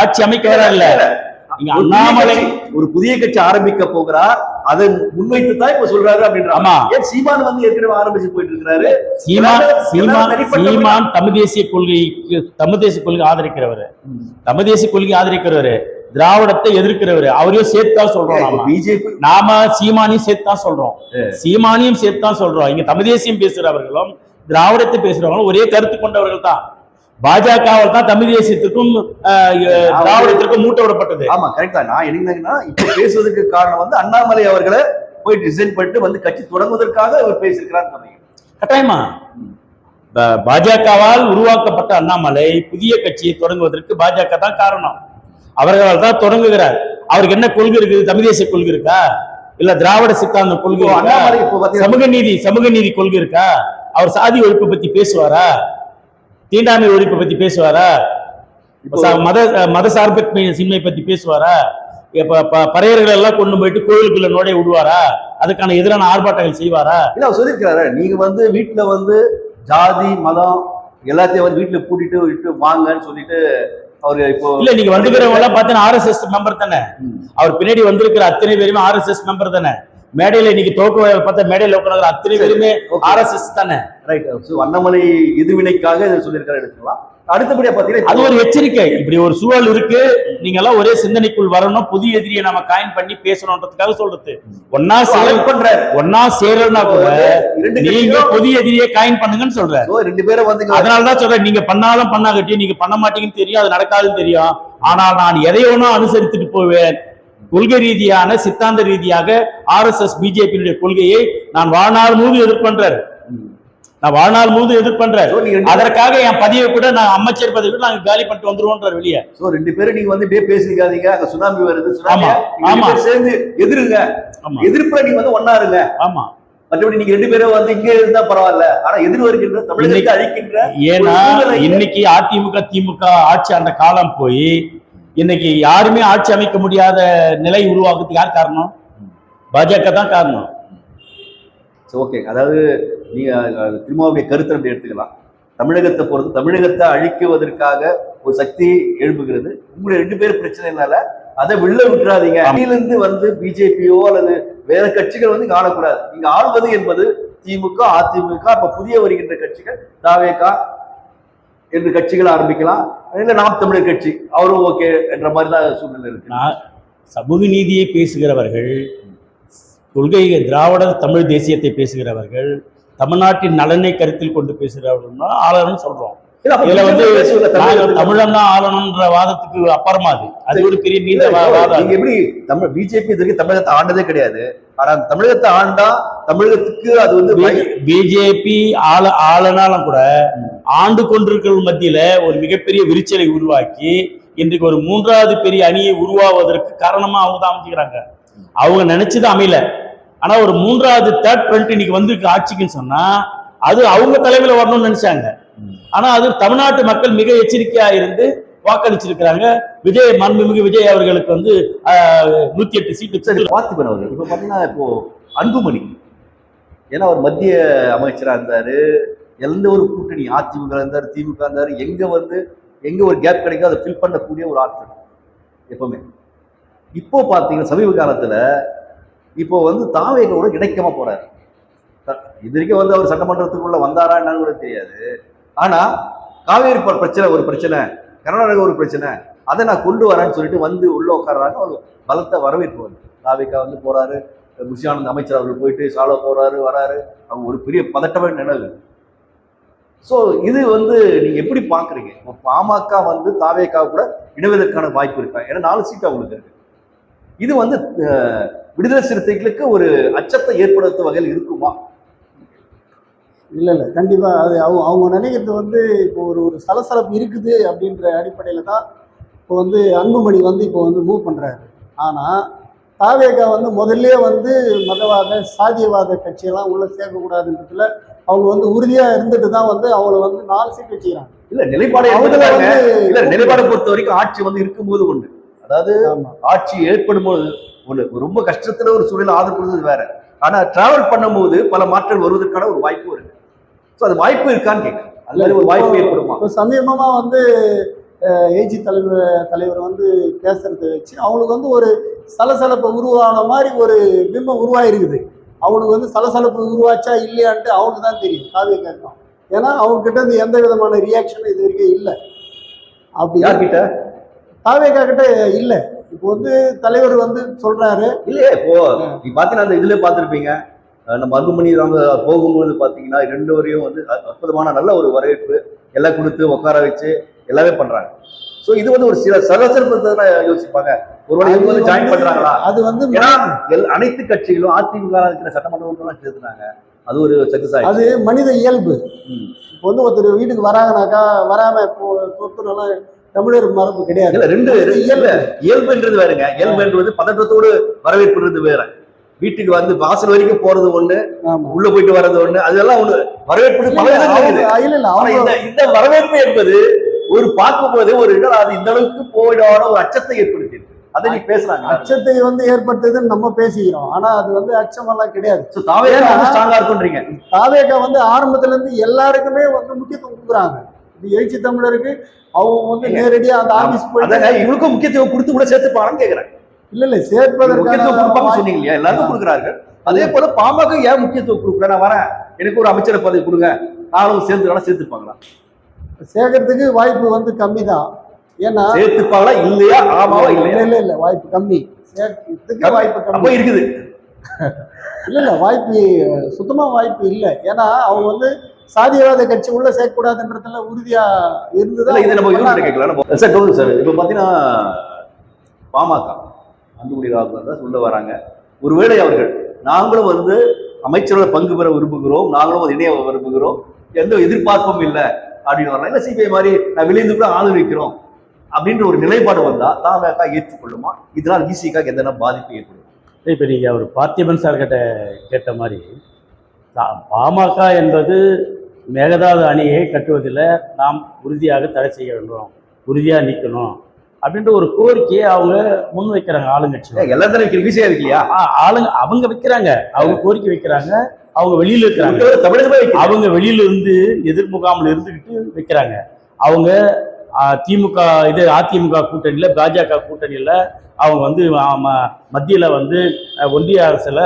S1: ஆட்சி அமைக்க வரல, அண்ணாமலை ஒரு புதிய கட்சி ஆரம்பிக்க போகிறார், அதை முன்வைத்து தான் இப்ப சொல்றாரு அப்படின்ற. ஏன் சீமான் வந்து ஏற்கனவே ஆரம்பிச்சு போயிட்டு இருக்கிறாரு?
S3: சீமான் தமிழ் தேசிய கொள்கை ஆதரிக்கிறவரு, தமிழ் தேசிய கொள்கை ஆதரிக்கிறவரு, திராவிடத்தை எதிர்க்கிறவரு, அவரையும் சேர்த்தான் சொல்றோம்.
S1: பிஜேபி
S3: நாம சீமானியும் சேர்த்தான் சொல்றோம், சீமானியும் சேர்த்தான் சொல்றோம். இங்க தமிழ் தேசியம் பேசுறவர்களும் திராவிடத்தை பேசுறவங்களும் ஒரே கருத்து கொண்டவர்கள் தான். பாஜகவால் தான் தமிழ் தேசியத்துக்கும் திராவிடத்திற்கும் மூட்டை விடப்பட்டது.
S1: ஆமா, கரெக்ட் தான். நான் என்னங்கன்னா இப்ப பேசுவதற்கு காரணம் வந்து அண்ணாமலை அவர்களை போய் டிசைன் பண்ணிட்டு வந்து கட்சி தொடங்குவதற்காக அவர் பேசியிருக்கிறான்னு சொன்னீங்க.
S3: கட்டாயமா பாஜகவால் உருவாக்கப்பட்ட அண்ணாமலை புதிய கட்சியை தொடங்குவதற்கு பாஜக தான் காரணம். அவர்களால் தான் தொடங்குகிறார். அவருக்கு என்ன கொள்கை இருக்குது? தமிழ் தேசிய கொள்கை இருக்கா, இல்ல திராவிட சித்தாந்த கொள்கை இருக்கா, சமூக நீதி கொள்கை இருக்கா? அவர் சாதி ஒழிப்பை பத்தி பேசுவாரா, தீண்டாமை ஒழிப்பை பத்தி பேசுவாரா, மத சார்பின்மை பத்தி பேசுவாரா, பறையர்கள் எல்லாம் கொண்டு போயிட்டு கோயிலுக்குள்ள நோடைய விடுவாரா, அதுக்கான எதிரான ஆர்ப்பாட்டங்கள் செய்வாரா?
S1: இல்ல அவர் சொல்லியிருக்கிறாரு, நீங்க வந்து வீட்டுல வந்து ஜாதி மதம் எல்லாத்தையும் வந்து வீட்டுல கூட்டிட்டு விட்டு வாங்கன்னு சொல்லிட்டு அவரு இப்போ
S3: இல்ல, நீங்க வந்துக்கிறவங்க எல்லாம் பாத்தீங்கன்னா RSS மெம்பர் தானே. அவர் பின்னாடி வந்திருக்கிற அத்தனை பேருமே RSS மெம்பர் தானே. மேடையில இன்னைக்கு பார்த்தா மேடையில உட்காந்து அத்தனை பேருமே RSS தானே.
S1: ரைட். அண்ணாமலை எதிர்வினைக்காக இதை சொல்லியிருக்காரு எடுத்துக்கலாம். அடுத்தபடியா பாத்தீங்கன்னா
S3: அது ஒரு எச்சரிக்கை. இப்படி ஒரு சூழல் இருக்கு, நீங்க எல்லாம் ஒரே சிந்தனைக்குள் வரணும், புதிய எதிரியை நம்ம காயின் பண்ணி பேசணும்ன்றதுக்காக சொல்றது. ஒன்னா சேரல்னா கூட நீங்க புதிய எதிரியை காயின் பண்ணுங்கன்னு சொல்ற.
S1: ரெண்டு பேரும் வந்து
S3: அதனாலதான் சொல்றேன், நீங்க பண்ணாலும் பண்ணாகட்டி நீங்க பண்ண மாட்டீங்கன்னு தெரியும், அது நடக்காதுன்னு தெரியும். ஆனால் நான் எதையோனோ அனுசரித்துட்டு போவேன். கொள்கை ரீதியான சித்தாந்த ரீதியாக RSS பிஜேபியுடைய கொள்கையை நான் வாழ்நாள் முழுவதும் எதிர்ப்பண்றாரு. நான் வாழ்நாள் முழுவதும் எதிர்ப்பண்றேன். அதற்காக என் பதிவை கூட நான் அமைச்சர் பதவி கூட நாங்க காலி பண்ணிட்டு வந்துருவோம் வெளியே.
S1: ரெண்டு பேரும் நீங்க வந்து பேசிக்காதீங்க, அங்க சுனாமி வருது, சேர்ந்து எதிருங்க, எதிர்ப்புல நீங்க வந்து ஒன்னா இருங்க.
S3: ஆமா,
S1: மற்றபடி நீங்க ரெண்டு பேரும் வந்து இங்க இருந்தா பரவாயில்ல, ஆனா எதிர் வருகின்ற தமிழகத்தை அழிக்கின்ற.
S3: ஏன்னா இன்னைக்கு அதிமுக திமுக ஆட்சி அந்த காலம் போய் இன்னைக்கு யாருமே ஆட்சி அமைக்க முடியாத நிலை உருவாக்குறதுக்கு யார் காரணம்? பாஜக தான் காரணம்.
S1: ஓகே, அதாவது நீங்க திருமாவுடைய கருத்தை அப்படி எடுத்துக்கலாம். தமிழகத்தை பொறுத்து தமிழகத்தை அழிக்குவதற்காக ஒரு சக்தி எழுப்புகிறது. உங்களுடைய ரெண்டு பேர் பிரச்சனைனால அதை வில்ல விட்டுறாதீங்க. அணிலிருந்து வந்து பிஜேபியோ அல்லது வேற கட்சிகள் வந்து காணக்கூடாது. நீங்க ஆள்வது என்பது திமுக அதிமுக, இப்ப புதிய வருகின்ற கட்சிகள் தாவேகா என்று கட்சிகள் ஆரம்பிக்கலாம், இல்ல நாம் தமிழர் கட்சி அவரும் ஓகே என்ற மாதிரி தான் சூழ்நிலை இருக்கு.
S3: சமூக நீதியை பேசுகிறவர்கள், கொள்கை திராவிட தமிழ் தேசியத்தை பேசுகிறவர்கள், தமிழ்நாட்டின் நலனை கருத்தில் கொண்டு பேசுகிறவர்கள் ஆளணும்னு சொல்றோம். இதுல வந்து தமிழன் தான் ஆளணும்ன்ற வாதத்துக்கு அப்புறமா அது ஒரு பெரிய நீண்ட வாதம்.
S1: எப்படி தமிழ் பிஜேபி இதுவரைக்கும் தமிழகத்தை ஆண்டதே கிடையாது. ஆனா தமிழகத்தை ஆண்டா தமிழகத்துக்கு அது வந்து
S3: பிஜேபி ஆளனாலும் கூட ஆண்டு கொண்டிருக்கிற மத்தியில ஒரு மிகப்பெரிய விரிச்சலை உருவாக்கி இன்றைக்கு ஒரு மூன்றாவது பெரிய அணியை உருவாவதற்கு காரணமா அவங்க தான் அமைச்சுக்கிறாங்க. அவங்க நினைச்சது அமையல. ஆனா ஒரு மூன்றாவது தேர்ட் ஃப்ரண்ட் இன்னைக்கு வந்திருக்கு ஆட்சிக்குன்னு சொன்னா அது அவங்க தலைமையில வரணும்னு நினைச்சாங்க. ஆனா அது தமிழ்நாட்டு மக்கள் மிக எச்சரிக்கையா இருந்து வாக்களிச்சிருக்கிறாங்க. விஜய், மாண்புமிகு விஜய் அவர்களுக்கு வந்து 108 சீட்டு.
S1: பார்த்திபன் அவர்கள் இப்ப பாத்தீங்கன்னா இப்போ அன்புமணி, ஏன்னா அவர் மத்திய அமைச்சரா இருந்தாரு, எந்த ஒரு கூட்டணி அதிமுக இருந்தாரு திமுக இருந்தாரு, எங்க ஒரு கேப் கிடைக்கும் அதை ஃபில் பண்ணக்கூடிய ஒரு ஆட்கள் எப்பவுமே. இப்போ பாத்தீங்கன்னா சமீப காலத்துல இப்போ வந்து தாவேகோட இணைக்கமா போறாரு. இது வரைக்கும் வந்து அவர் சட்டமன்றத்துக்குள்ள வந்தாரா என்னன்னு கூட தெரியாது. ஆனா காவேரி பிரச்சனை ஒரு பிரச்சனை, கர்நாடகா ஒரு பிரச்சனை, அதை நான் கொண்டு வரேன்னு சொல்லிட்டு வந்து உள்ள உட்கார்றாங்க. அவர் பலத்த வரவேற்பு வந்து தாவேகா வந்து போறாரு, முஷியானந்த் அமைச்சர் அவர்கள் போயிட்டு சாலோ போறாரு வராரு, அவங்க ஒரு பெரிய பதட்டமான நினைவு. ஸோ இது வந்து நீங்க எப்படி பாக்குறீங்க? பாமக வந்து தாவேகா கூட இணைவதற்கான வாய்ப்பு இருக்கா? ஏன்னா 4 சீட்டு அவங்களுக்கு இருக்கு. இது வந்து விடுதலை சிறுத்தைகளுக்கு ஒரு அச்சத்தை ஏற்படுத்த வகையில் இருக்குமா?
S2: இல்லை கண்டிப்பா அது அவங்க நினைக்கிறது வந்து இப்போ ஒரு சலசலப்பு இருக்குது அப்படின்ற அடிப்படையில தான் இப்போ வந்து அன்புமணி வந்து இப்போ வந்து மூவ் பண்றாரு. ஆனா தாவேகா வந்து முதல்ல வந்து மதவாத சாதியவாத கட்சியெல்லாம் உள்ள சேர்க்கக்கூடாதுன்றதுல அவங்க வந்து உறுதியா இருந்துட்டு தான் வந்து அவங்கள வந்து 4 சீட் வச்சுக்கிறாங்க.
S1: இல்ல நிலைப்பாடை பொறுத்த வரைக்கும் ஆட்சி வந்து இருக்கும்போது ஒண்ணு, அதாவது ஆட்சி ஏற்படும் போது ஒண்ணு, ரொம்ப கஷ்டத்துல ஒரு சூழல் ஆதரவு கொடுத்தது வேற. ஆனா டிராவல் பண்ணும்போது பல மாற்றங்கள் வருவதற்கான ஒரு வாய்ப்பு இருக்கு. ஸோ அது வாய்ப்பு இருக்கான்னு கேட்குறேன். அது மாதிரி ஒரு வாய்ப்பு ஏற்படுமா?
S2: இப்போ சமீபமா வந்து ஏஜி தலைவர் வந்து பேசுறதை வச்சு அவங்களுக்கு வந்து ஒரு சலசலப்பு உருவான மாதிரி ஒரு பிம்பம் உருவாயிருக்குது. அவனுக்கு வந்து சலசலப்பு உருவாச்சா இல்லையான்ட்டு அவனுக்கு தான் தெரியும், காவிய கேட்கும். ஏன்னா அவங்க கிட்ட இருந்து எந்த விதமான ரியாக்ஷனும் இது வரைக்கும் இல்லை. அப்படி
S1: யார்கிட்ட?
S2: காவேகா கிட்ட இல்லை. இப்போ வந்து தலைவர் வந்து சொல்றாரு
S1: இல்லையே. இப்போ நீ பாத்தீங்கன்னா அந்த இதுல பாத்துருப்பீங்க, நம்ம அன்புமணி அவங்க போகும்போது பாத்தீங்கன்னா 2 வரையும் வந்து அற்புதமான நல்ல ஒரு வரவேற்பு எல்லாம் கொடுத்து உட்கார வச்சு எல்லாமே பண்றாங்க. ஸோ இது வந்து ஒரு சில சலசலப்பு யோசிப்பாங்க, ஒருவேளை இவங்க வந்து ஜாயின் பண்றாங்களா?
S2: அது வந்து
S1: அனைத்து கட்சிகளும் அதிமுக சட்டமன்றம் சேர்த்துனாங்க, அது ஒரு சக்சஸ் ஆயிடுச்சு.
S2: அது மனித இயல்பு. இப்போ வந்து ஒருத்தர் வீட்டுக்கு வராங்கனாக்கா வராம பொறுத்தனால தமிழர் மரபு கிடையாது.
S1: இல்ல ரெண்டு இயல்புன்றது வேறுங்க. இயல்புன்றது பதட்டத்தோடு வரவேற்புன்றது வேற. வீட்டுக்கு வந்து வாசல் வரைக்கும் போறது ஒண்ணு, உள்ள போயிட்டு வர்றது ஒண்ணு, அதெல்லாம் ஒண்ணு வரவேற்பு. இந்த வரவேற்பு என்பது ஒரு பார்க்கும்போது ஒரு அது இந்த அளவுக்கு போயிடான ஒரு அச்சத்தை ஏற்படுத்தி இருக்கு. அதை நீ பேசுறாங்க,
S2: அச்சத்தை வந்து ஏற்படுத்துதுன்னு நம்ம பேசிக்கிறோம். ஆனா அது வந்து அச்சமெல்லாம் கிடையாது. தாவேகா வந்து ஆரம்பத்துல இருந்து எல்லாருக்குமே வந்து முக்கியத்துவம் கொடுக்குறாங்க. எழுச்சி தமிழருக்கு அவங்க வந்து நேரடியா அந்த ஆபீஸ் போயிட்டு
S1: இவங்களுக்கும் முக்கியத்துவம் கொடுத்து கூட சேர்த்துப்பாங்கன்னு கேக்குறேன்.
S2: இல்ல சேர்ப்பதற்கு
S1: முக்கியத்துவம் கொடுப்பாங்க சொன்னீங்க இல்லையா, எல்லாருக்கும் கொடுக்குறார்கள். அதே போல பாமக ஏன் முக்கியத்துவம் கொடுக்குற? நான் வரேன், எனக்கு ஒரு அமைச்சர் பதவி கொடுங்க, நாங்களும் சேர்த்துருப்பாங்களா?
S2: சேர்க்கறதுக்கு வாய்ப்பு வந்து கம்மி தான். ஏன்னா
S1: சேர்த்துப்பாங்களா இல்லையா, ஆமாவா இல்லையா?
S2: இல்ல வாய்ப்பு கம்மி, சேர்க்கறதுக்கு வாய்ப்பு
S1: அப்ப
S2: கம்மி
S1: இருக்குது.
S2: இல்ல வாய்ப்பு சுத்தமா வாய்ப்பு இல்லை. ஏன்னா அவங்க வந்து சாதியவாத கட்சி உள்ள சேர்க்கக்கூடாதுன்றதுல உறுதியா இருந்துதான்
S1: இதை நம்ம யூனிட் கேட்கலாம். சார் கௌதம் சார், இப்ப பாத்தீங்கன்னா பாமக அன்புமணி ராமதாஸ் தான் சொல்ல வராங்க, ஒருவேளை அவர்கள் நாங்களும் வந்து அமைச்சரோட பங்கு பெற விரும்புகிறோம், நாங்களும் ஒரு இணைய விரும்புகிறோம், எந்த எதிர்பார்ப்பும் இல்லை அப்படின்னு வர்றாங்க. இல்லை சிபிஐ மாதிரி நான் வெளியிருந்து கூட ஆதரிக்கிறோம் அப்படின்ற ஒரு நிலைப்பாடு வந்தா தாமக ஏற்றுக்கொள்ளுமா? இதனால் விசிகாக்கு எதனா பாதிப்பு ஏற்படும்?
S3: இப்போ நீங்க அவர் பார்த்திபன் சார் கிட்ட கேட்ட மாதிரி பாமக என்பது மேகதாது அணியை கட்டுவதில் நாம் உறுதியாக தடை செய்ய வேண்டும், உறுதியாக நிற்கணும் அப்படின்ற ஒரு கோரிக்கையை அவங்க முன் வைக்கிறாங்க. ஆளுங்கட்சி
S1: எல்லாத்தையும் விசியா இல்லையா?
S3: ஆளுங்க அவங்க வைக்கிறாங்க, அவங்க கோரிக்கை வைக்கிறாங்க. அவங்க வெளியில இருக்கிறாங்க, அவங்க வெளியில இருந்து எதிர்முகாமில் இருந்துகிட்டு வைக்கிறாங்க. அவங்க திமுக இது அதிமுக கூட்டணியில பாஜக கூட்டணியில அவங்க வந்து மத்தியில வந்து ஒன்றிய அரசுல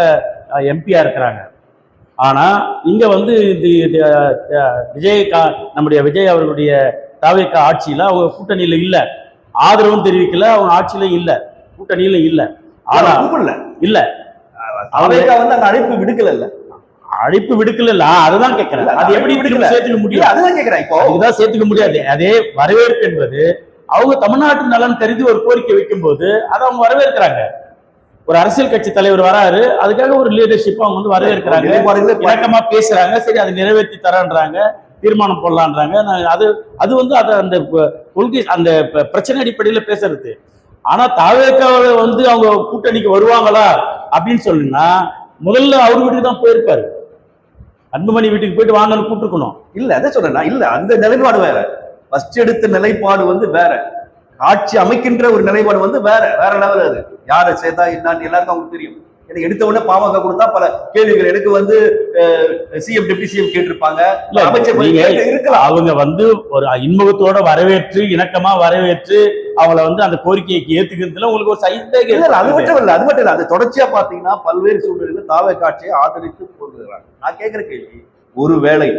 S3: எம்பியா இருக்கிறாங்க. ஆனா இங்க வந்து நம்முடைய விஜய் அவர்களுடைய தாவேக ஆட்சியில அவங்க கூட்டணியில இல்ல, ஆதரவும் தெரிவிக்கல, அவங்க ஆட்சியில இல்ல, கூட்டணியில இல்ல. ஆனா இல்ல
S1: வந்து அந்த அழைப்பு விடுக்கல,
S3: அழைப்பு விடுக்கல. அதுதான் கேட்கிறேன், அது எப்படி சேர்த்துக்க முடியும்?
S1: அதுதான் கேட்கிறேன், இப்போ
S3: இதுதான் சேர்த்துக்க முடியாது. அதே வரவேற்பு என்பது அவங்க தமிழ்நாட்டு நலன் கருதி ஒரு கோரிக்கை வைக்கும் போது அதை அவங்க வரவேற்கிறாங்க. ஒரு அரசியல் கட்சி தலைவர் வராரு, அதுக்காக ஒரு லீடர்ஷிப் அவங்க வந்து வரவேற்கிறாங்க, இணக்கமா பேசுறாங்க, சரி அதை நிறைவேற்றி தரன்றாங்க, தீர்மானம் போடலான்றாங்க. அது அது வந்து அதை அந்த கொள்கை அந்த பிரச்சனை அடிப்படையில பேசுறது. ஆனா தாவேக்காவை வந்து அவங்க கூட்டணிக்கு வருவாங்களா அப்படின்னு சொன்னா முதல்ல அவர் வீட்டுக்கு தான் போயிருப்பாரு, அன்புமணி வீட்டுக்கு போயிட்டு வாங்கன்னு கூப்பிட்டுருக்கணும்.
S1: இல்ல அதை சொல்றேன், இல்ல அந்த நிலைப்பாடு வேற, ஃபர்ஸ்ட் எடுத்த நிலைப்பாடு வந்து வேற, ஆட்சி அமைக்கின்ற ஒரு நிலைப்பாடு வந்து வேற லெவல். அது யாரை சேர்த்தா என்னன்னு எல்லாருக்கும் அவங்களுக்கு தெரியும். எனக்கு எடுத்த உடனே பாமக கொடுத்தா பல கேள்விகள் எனக்கு வந்து சிஎம் டெப்டி சிஎம் கேட்டிருப்பாங்க, அமைச்சர்
S3: அவங்க வந்து ஒரு இன்முகத்தோட வரவேற்று இணக்கமா வரவேற்று அவங்கள வந்து அந்த கோரிக்கையை ஏத்துக்கிறதுல உங்களுக்கு ஒரு சைத்தேகம்.
S1: அது மட்டும் இல்ல அது தொடர்ச்சியா பாத்தீங்கன்னா பல்வேறு சூழ்நிலைகள் தாவே காட்சியை ஆதரித்து போகிறாங்க. நான் கேட்கிற கேள்வி, ஒருவேளை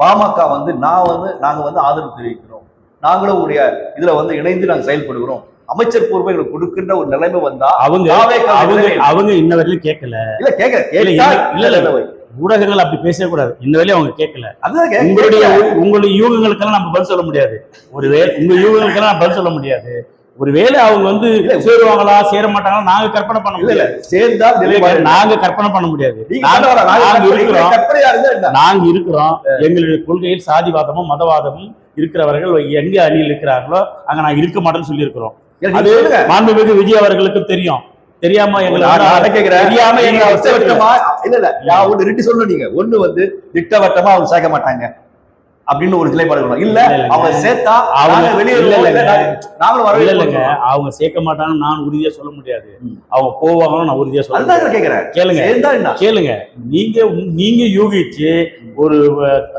S1: பாமக வந்து நாங்க வந்து ஆதரவு தெரிவிக்கிறோம், நாங்களும் உடைய இதுல வந்து இணைந்து நாங்க செயல்படுகிறோம், அமைச்சர் பொறுப்பை எங்களுக்கு கொடுக்கின்ற ஒரு நிலைமை வந்தா
S3: அவங்க இன்ன வரையிலும் கேட்கல. ஊடகங்கள் அப்படி பேசக்கூடாது, இன்ன வரையும் அவங்க கேட்கல. உங்களுடைய யூகங்களுக்கெல்லாம் நம்ம பதில் சொல்ல முடியாது, உங்க யூகங்களுக்கெல்லாம் பதில் சொல்ல முடியாது. ஒருவேளை அவங்க வந்து சேருவாங்களா சேர மாட்டாங்களா நாங்க கற்பனை பண்ண முடியல,
S1: சேர்ந்தா
S3: நாங்க கற்பனை பண்ண முடியாது. நாங்க இருக்கிறோம், எங்களுடைய கொள்கையில் சாதிவாதமும் மதவாதமும் இருக்கிறவர்கள் எங்க அணியில் இருக்கிறார்களோ அங்க நான் இருக்க மாட்டேன்னு சொல்லி இருக்கிறோம். அது மாண்புமிகு விஜய் அவர்களுக்கு தெரியும். தெரியாம
S1: சொல்லுங்க, ஒண்ணு வந்து திட்டவட்டமா அவங்க சேர்க்க மாட்டாங்க அப்படின்னு ஒரு நிலைப்பாடு இல்ல, அவங்க சேர்த்தா
S3: அவங்க சேர்க்க மாட்டாங்கன்னு நான் உறுதியா சொல்ல முடியாது. அவங்க போவாங்கன்னு நான் உறுதியா சொல்ல
S1: கேட்கிறேன்.
S3: கேளுங்க, நீங்க யூகிச்சு ஒரு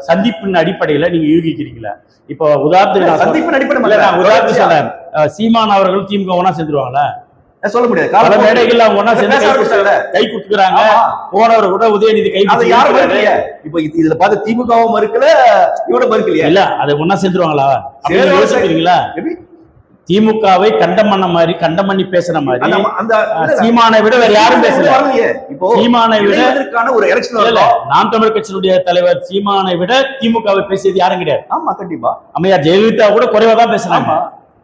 S3: சந்திப்பின் அடிப்படையில நீங்க யூகிக்கிறீங்களா? இப்போ உதாரணத்துக்கு சந்திப்பின் அடிப்படை சொல்றேன், சீமான் அவர்கள் திமுக ஒன்னா சேர்ந்துருவாங்களா?
S1: சொல்ல முடியாது.
S3: பல மேடைகள் அவங்க ஒன்னா சேர்ந்து கை குடுத்துக்கிறாங்க, போனவர் கூட உதயநிதி கை
S1: இப்ப இதுல பார்த்து திமுகவும் மறுக்கல, இவட மறுக்கலையா? இல்ல
S3: அதை ஒன்னா சேர்ந்துருவாங்களா யோசிக்கிறீங்களா? திமுகவை கண்டம் பண்ணி பேசுற மாதிரி சீமானை விட வேற யாரும் பேசல. இப்போ சீமானை விட
S1: ஒரு எலெக்ஷன்
S3: நாம் தமிழர் கட்சியினுடைய தலைவர் சீமானை விட திமுகவை பேசியது யாரும் கிடையாது.
S1: ஆமா கண்டிப்பா.
S3: அம்மையார் ஜெயலலிதா கூட குறைவா தான் பேசுறாங்க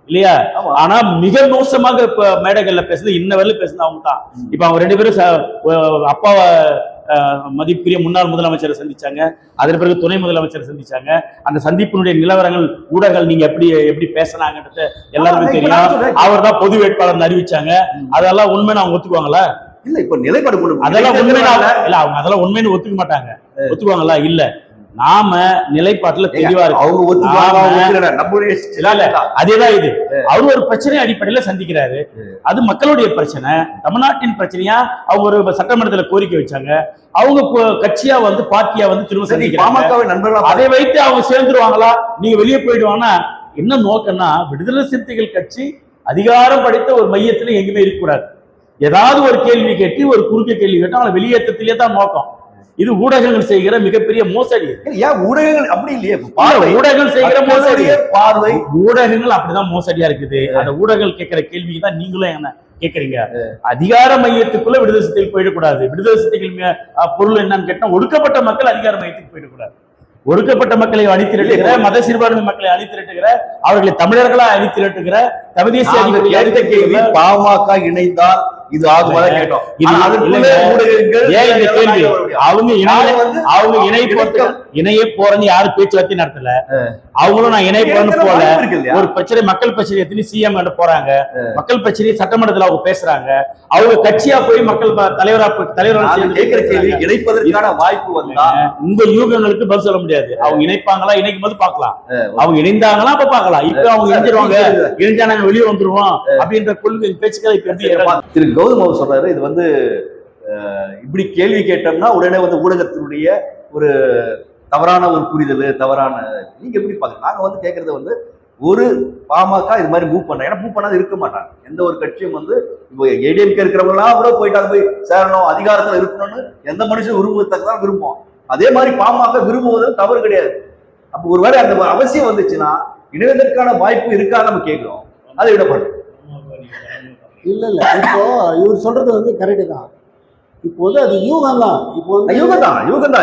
S3: இல்லையா? ஆனா மிக மோசமாக இப்ப மேடைகள்ல பேசுறது இன்ன வரையிலும் பேசுறது அவங்க தான். இப்ப அவங்க ரெண்டு பேரும் அப்பாவை மதிப்புக்குரிய முன்னாள் முதலமைச்சரை சந்திச்சாங்க, அதன் பிறகு துணை முதலமைச்சரை சந்திச்சாங்க. அந்த சந்திப்பினுடைய நிலவரங்கள் ஊடகங்கள் நீங்க எப்படி பேசினாங்கன்றது எல்லாருக்கும் தெரியும். அவர் தான் பொது வேட்பாளர் அறிவிச்சாங்க. அதெல்லாம் உண்மைன்னு அவங்க ஒத்துக்குவாங்களா?
S1: இல்ல இப்ப நிலைப்பாடு
S3: அதெல்லாம் உண்மைன்னு இல்ல, அவங்க அதெல்லாம் உண்மைன்னு ஒத்துக்க மாட்டாங்க. ஒத்துக்குவாங்களா? இல்ல. நாம நிலைப்பாட்டுல தெளிவா இருக்கு. அதேதான் இது. அவரு ஒரு பிரச்சனை அடிப்படையில சந்திக்கிறாரு, அது மக்களுடைய பிரச்சனை, தமிழ்நாட்டின் பிரச்சனையா அவங்க ஒரு சட்டமன்றத்துல கோரிக்கை வச்சாங்க. அவங்க கட்சியா வந்து பார்ட்டியா வந்து திரும்ப சந்திக்கிறாங்க. அதை வைத்து அவங்க சேர்ந்துருவாங்களா? நீங்க வெளியே போயிடுவாங்கன்னா என்ன நோக்கம்னா, விடுதலை சிறுத்தைகள் கட்சி அதிகாரம் படைத்த ஒரு மையத்துல எங்குமே இருக்கக்கூடாது. ஏதாவது ஒரு கேள்வி கேட்டு ஒரு குறுக்க கேள்வி கேட்டு அவங்களை வெளியேற்றத்திலே தான் நோக்கம். இது ஊடகங்கள் செய்கிற மிகப்பெரிய மோசடி.
S1: ஏன் ஊடகங்கள் அப்படி இல்லையே?
S3: ஊடகங்கள் செய்கிற மோசடி,
S1: பார்வை
S3: ஊடகங்கள் அப்படிதான் மோசடியா இருக்குது. அந்த ஊடகங்கள் கேட்கிற கேள்விக்கு தான் நீங்களும் என்ன கேட்கறீங்க? அதிகார மையத்துக்குள்ள விடுதலை சிறுத்தைகள் போயிடக்கூடாது. விடுதலை சிறுத்தைகள் பொருள் என்னன்னு கேட்டா ஒடுக்கப்பட்ட மக்கள் அதிகார மையத்துக்கு போயிடக்கூடாது. ஒடுக்கப்பட்ட மக்களை அணிதிரட்டுகிற, மத சிறுபான்மை மக்களை அணிதிரட்டுகிற, அவர்களை தமிழர்களா அணிதிரட்டுகிற தவதேசிய
S1: அடுத்த கேள்வி, பாமக இணைந்தால் இது ஆகுமா கேட்டோம்.
S3: அவங்க இணைய போறேன்னு யாரும் பேச்சுவார்த்தை நடத்தல. அவங்களும் நான் இணைய போறேன்னு போல. ஒரு பிரச்சனை, மக்கள் பிரச்சனை எத்தனை சிஎம் போறாங்க, மக்கள் பிரச்சனை சட்டமன்றத்துல அவங்க பேசுறாங்க. அவங்க கட்சியா போய் மக்கள் தலைவரா
S1: கேட்கிற கேள்வி, இணைப்பதற்கான வாய்ப்பு வந்தா
S3: இந்த யூகங்களுக்கு பதில் சொல்ல முடியாது. அவங்க இணைப்பாங்களா, இணைக்கும் போது பாக்கலாம். அவங்க இணைந்தாங்களா அப்ப பாக்கலாம். இப்ப அவங்க இணைஞ்சிருவாங்க, இணைஞ்சா நாங்க வெளியே வந்துருவோம் அப்படின்ற கொள்கை பேச்சுக்களை இப்ப
S1: திரு கௌதம் அவர் சொல்றாரு. இது வந்து இப்படி கேள்வி கேட்டோம்னா உடனே வந்து ஊடகத்தினுடைய ஒரு தவறான ஒரு புரிதல், தவறான. நீங்க எப்படி பாக்குறீங்க? நாங்க வந்து கேட்கறது வந்து ஒரு பாமக இது மாதிரி மூவ் பண்ண, ஏன்னா மூவ் பண்ணாது இருக்க மாட்டாங்க. எந்த ஒரு கட்சியும் வந்து இப்போ ஏடிஎம்கே இருக்கிறவங்களாம் கூட போயிட்டாங்க, போய் சேரணும், அதிகாரத்துல இருக்கணும்னு எந்த மனுஷன் விரும்புவதற்குதான் விரும்புவோம். அதே மாதிரி பாமக விரும்புவது தவறு கிடையாது. அப்போ ஒருவேளை அந்த அவசியம் வந்துச்சுன்னா இணைவதற்கான வாய்ப்பு இருக்கா நம்ம கேட்கிறோம். அதை விடப்படும்.
S2: இல்ல இப்போ இவர் சொல்றது வந்து கரெக்டு தான். இப்போ வந்து அது யூகம் தான். இப்போ
S1: யூகம் தான்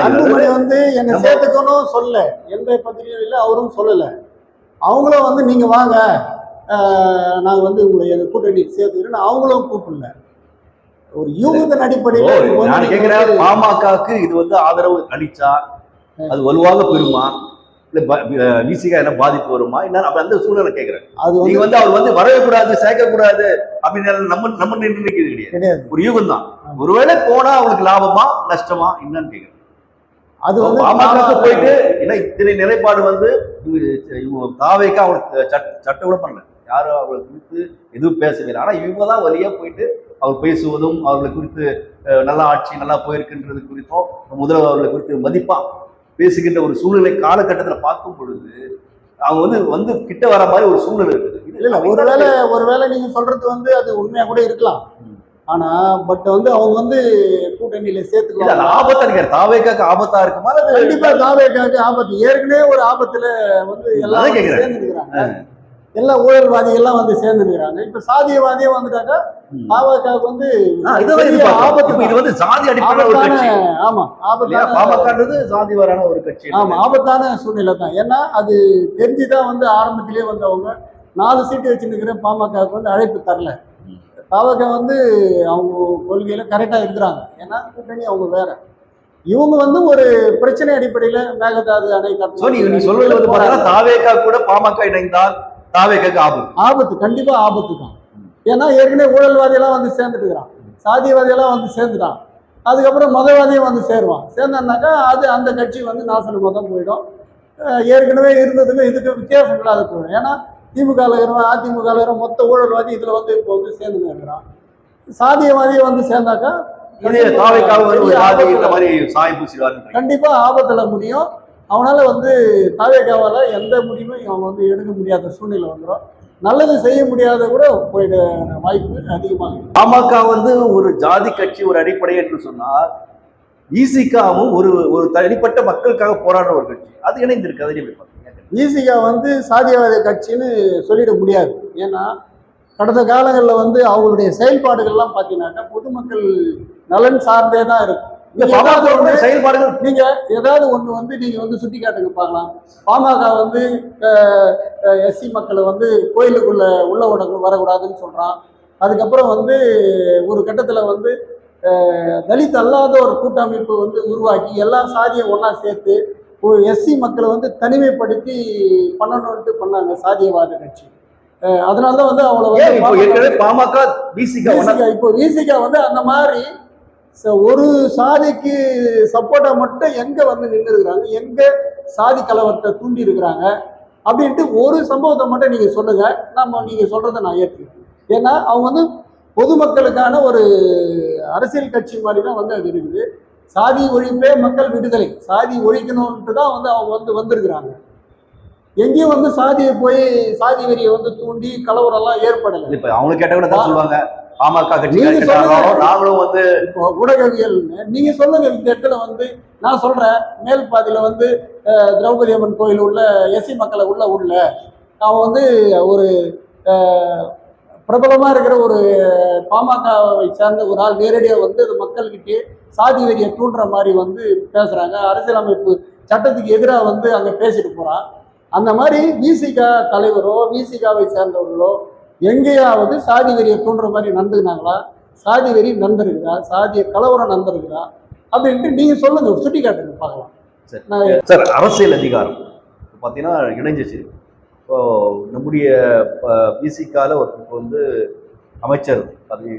S2: அன்புமணி வந்து என்னை சேர்த்துக்கணும் சொல்ல, எந்த பத்திரிகையும் இல்லை, அவரும் சொல்லலை. அவங்களும் வந்து நீங்க வாங்க, நாங்க வந்து உங்களை கூட்டணி சேர்த்துக்கிறேன்னு அவங்களும் கூப்பிடல. ஒரு யூகத்தின் அடிப்படையில்
S1: நான் கேட்கிறேன், பாமகவுக்கு இது வந்து ஆதரவு அளிச்சா அது வலுவாக பெறுமா, விசிகா என்ன பாதிப்பு வருமா, என்ன அந்த சூழ்நிலை கேட்கிறேன். நீங்க வந்து அவர் வந்து வரவே கூடாது, சேர்க்க கூடாது அப்படின்னு நம்ம நிர்ணயிக்கிறது கிடையாது. ஒரு யூகம் தான். ஒருவேளை போனா அவங்களுக்கு லாபமா நஷ்டமா என்னன்னு கேட்கிறேன். அது வந்து பாமக போயிட்டு ஏன்னா இத்தனை நிலைப்பாடு வந்து தாவேக்கா அவங்களுக்கு சட்ட கூட பண்ணல, யாரும் அவங்களை குறித்து எதுவும் பேசவில்லை. ஆனா இவங்க தான் வழியா போயிட்டு அவர் பேசுவதும் அவர்களை குறித்து நல்லா ஆட்சி நல்லா போயிருக்குன்றது குறித்தும் முதல்வர் அவர்களை குறித்து மதிப்பா பேசுகின்ற ஒரு சூழ்நிலை காலகட்டத்தில் பார்க்கும் பொழுது அவங்க வந்து வந்து கிட்ட வர மாதிரி ஒரு சூழ்நிலை இருக்குது.
S2: இல்ல ஒருவேளை நீங்க சொல்றது வந்து அது உண்மையா கூட இருக்கலாம். ஆனா பட் வந்து அவங்க வந்து கூட்டணியில சேர்த்துக்கலாம்.
S1: ஆபத்தா தாவேக்காக்கு ஆபத்தா இருக்குமா?
S2: கண்டிப்பா தாவேக்காக்கு ஆபத்து. ஏற்கனவே ஒரு ஆபத்துல வந்து எல்லாம் சேர்ந்து நிற்கிறாங்க. எல்லா ஊழல்வாதிகள்லாம் வந்து சேர்ந்து நிற்கிறாங்க. இப்ப சாதியவாதியே வந்துட்டாக்கா பாமகவுக்கு வந்து
S1: ஆபத்து. இது வந்து சாதி அடிப்படையில் ஒரு கட்சி.
S2: ஆமா, ஆபத்தான
S1: பாமகன்றது சாதிவாரான ஒரு கட்சி.
S2: ஆமா, ஆபத்தான சூழ்நிலை தான். ஏன்னா அது தெரிஞ்சுதான் வந்து ஆரம்பத்திலேயே வந்து அவங்க 4 சீட்டு வச்சுருக்கிற பாமகவுக்கு வந்து அழைப்பு தரல. பாமக வந்து அவங்க கொள்கையில கரெக்டா இருக்கிறாங்க. ஏன்னா கூட்டணி அவங்க வேற. இவங்க வந்து ஒரு பிரச்சனை அடிப்படையில மேகதாது அணை
S1: கட்டணும். தாவேக்கா கூட பாமக இணைந்தால் தாவேக்காக்கு
S2: ஆபத்து, கண்டிப்பா ஆபத்து தான். ஏன்னா ஏற்கனவே ஊழல்வாதியெல்லாம் வந்து சேர்ந்துட்டு இருக்கிறான், சாதியவாதியெல்லாம் வந்து சேர்ந்துட்டான், அதுக்கப்புறம் மதவாதியும் வந்து சேருவான். சேர்ந்தான்னாக்கா அது அந்த கட்சி வந்து நாசனமாக தான் போயிடும். ஏற்கனவே இருந்ததுக்கு இதுக்கு வித்தியாசம் இல்லாத போயிடும். ஏன்னா திமுகவில் இருக்கிறவன் அதிமுகவில் இருக்கிற மொத்த ஊழல்வாதி இதில் வந்து இப்போ வந்து சேர்ந்துன்னு இருக்கிறான். சாதியவாதியை வந்து சேர்ந்தாக்கா கண்டிப்பா ஆபத்துல முடியும். அவனால வந்து தாவேக்காவால எந்த முடிவும் அவன் வந்து எடுக்க முடியாத சூழ்நிலை வந்துடும். நல்லது செய்ய முடியாத கூட போயிட வாய்ப்பு அதிகமாக.
S1: பாமக வந்து ஒரு ஜாதி கட்சி ஒரு அடிப்படை என்று சொன்னால் விசிகாவும் ஒரு ஒரு தனிப்பட்ட மக்களுக்காக போராடுற ஒரு கட்சி, அது இணைந்திருக்கு. அதை எப்படி பாருங்க?
S2: விசிகா வந்து சாதியவாத கட்சின்னு சொல்லிட முடியாது. ஏன்னா கடந்த காலங்களில் வந்து அவங்களுடைய செயல்பாடுகள்லாம் பார்த்தீங்கன்னாக்கா பொதுமக்கள் நலன் சார்ந்தே தான் இருக்கும்.
S1: செயல்பாடுகள்
S2: நீங்க ஏதாவது ஒண்ணு வந்து நீங்க வந்து சுட்டி காட்டுங்க பார்க்கலாம். பாமக வந்து எஸ்சி மக்களை வந்து கோயிலுக்குள்ள உள்ள வரக்கூடாதுன்னு சொல்றான். அதுக்கப்புறம் வந்து ஒரு கட்டத்துல வந்து தலித் அல்லாத ஒரு கூட்டமைப்பு வந்து உருவாக்கி எல்லா சாதியும் ஒன்னா சேர்த்து ஒரு எஸ்சி மக்களை வந்து தனிமைப்படுத்தி பண்ணணும்ட்டு பண்ணாங்க சாதியவாத கட்சி. அதனாலதான் வந்து அவளை
S1: பாமக
S2: இப்போ விசிகா வந்து அந்த மாதிரி ஒரு சாதிக்கு சப்போர்ட்டா மட்டும் எங்க வந்து நின்று இருக்கிறாங்க, எங்க சாதி கலவரத்தை தூண்டி இருக்கிறாங்க அப்படின்ட்டு ஒரு சம்பவத்தை மட்டும் நீங்க சொல்லுங்க. நீங்க சொல்றதை நான் ஏற்றுக்கிறேன். ஏன்னா அவங்க வந்து பொதுமக்களுக்கான ஒரு அரசியல் கட்சி மாதிரி தான் வந்து அது இருக்குது. சாதி ஒழிப்பே மக்கள் விடுதலை, சாதி ஒழிக்கணும்ட்டு தான் வந்து அவங்க வந்து வந்திருக்கிறாங்க. எங்கேயும் வந்து சாதியை போய் சாதி வெறியை வந்து தூண்டி கலவரம் எல்லாம் ஏற்படலை.
S1: இப்ப அவங்க கேட்ட கூட தான் சொல்லுவாங்க, பாமக கட்சி
S2: நீங்க சொல்லுங்க.
S1: நாங்களும் வந்து
S2: இப்போ ஊடகவியல் நீங்க சொல்லுங்க. இந்த இடத்துல வந்து நான் சொல்றேன், மேல் பாதியில வந்து திரௌபதி அம்மன் கோயில் உள்ள எஸ்சி மக்களை உள்ள அவன் வந்து ஒரு பிரபலமா இருக்கிற ஒரு பாமகவை சேர்ந்த ஒரு ஆள் நேரடியாக வந்து அது மக்கள்கிட்டயே சாதி வெறியை தூண்டுற மாதிரி வந்து பேசுறாங்க. அரசியலமைப்பு சட்டத்துக்கு எதிராக வந்து அங்க பேசிட்டு போறான். அந்த மாதிரி விசிகா தலைவரோ விசிகாவை சேர்ந்தவர்களோ எங்கேயாவது சாதி வெறியை தூண்டுற மாதிரி நடந்துக்கினாங்களா? சாதி வெறி நடந்திருக்குதா? சாதிய கலவரம் நடந்திருக்குதா அப்படின்ட்டு நீங்க சொல்லுங்க, சுட்டி காட்டுங்க பார்க்கலாம்.
S1: சார், அரசியல் அதிகாரம் பார்த்தீங்கன்னா இணைஞ்சிச்சு. இப்போ நம்முடைய பிசிகால ஒருத்தருக்கு வந்து அமைச்சர் பதவி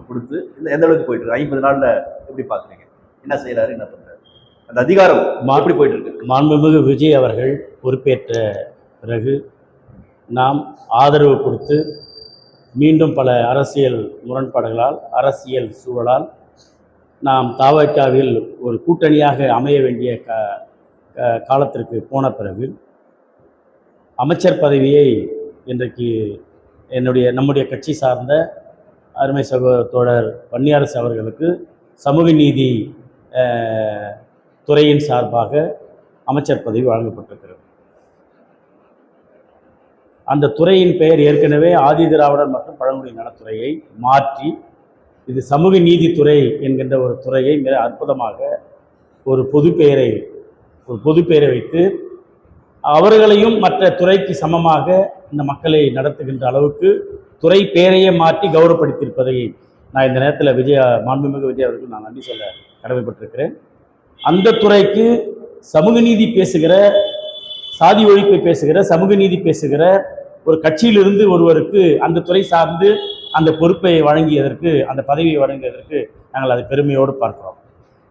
S1: கொடுத்து எந்த அளவுக்கு போயிட்டு இருக்கு? 50 நாள்ல எப்படி பாக்குறீங்க? என்ன செய்யறாரு, என்ன பண்றாரு? அந்த அதிகாரம் எப்படி போயிட்டு இருக்கு?
S3: மாண்புமிகு விஜய் அவர்கள் பொறுப்பேற்ற பிறகு நாம் ஆதரவு கொடுத்து மீண்டும் பல அரசியல் முரண்பாடுகளால், அரசியல் சூழலால் நாம் தவிகவில் ஒரு கூட்டணியாக அமைய வேண்டிய காலத்திற்கு போன பிறகு அமைச்சர் பதவியை இன்றைக்கு நம்முடைய கட்சி சார்ந்த அருமை தோழர் வன்னியரசு அவர்களுக்கு சமூக நீதி துறையின் சார்பாக அமைச்சர் பதவி வழங்கப்பட்டிருக்கிறது. அந்த துறையின் பெயர் ஏற்கனவே ஆதி திராவிடர் மற்றும் பழங்குடி நலத்துறையை மாற்றி இது சமூக நீதித்துறை என்கின்ற ஒரு துறையை மிக அற்புதமாக ஒரு பொது பெயரை வைத்து அவர்களையும் மற்ற துறைக்கு சமமாக இந்த மக்களை நடத்துகின்ற அளவுக்கு துறை பெயரையே மாற்றி கௌரவப்படுத்தியிருப்பதை நான் இந்த நேரத்தில் மாண்புமிகு விஜய் அவர்களுக்கு நான் நன்றி சொல்ல கடமைப்பட்டிருக்கிறேன். அந்த துறைக்கு சமூக நீதி பேசுகிற, சாதி ஒழிப்பை பேசுகிற, சமூக நீதி பேசுகிற ஒரு கட்சியிலிருந்து ஒருவருக்கு அந்த துறை சார்ந்து அந்த பொறுப்பை வழங்கியதற்கு, அந்த பதவியை வழங்கியதற்கு நாங்கள் அதை பெருமையோடு பார்க்கிறோம்.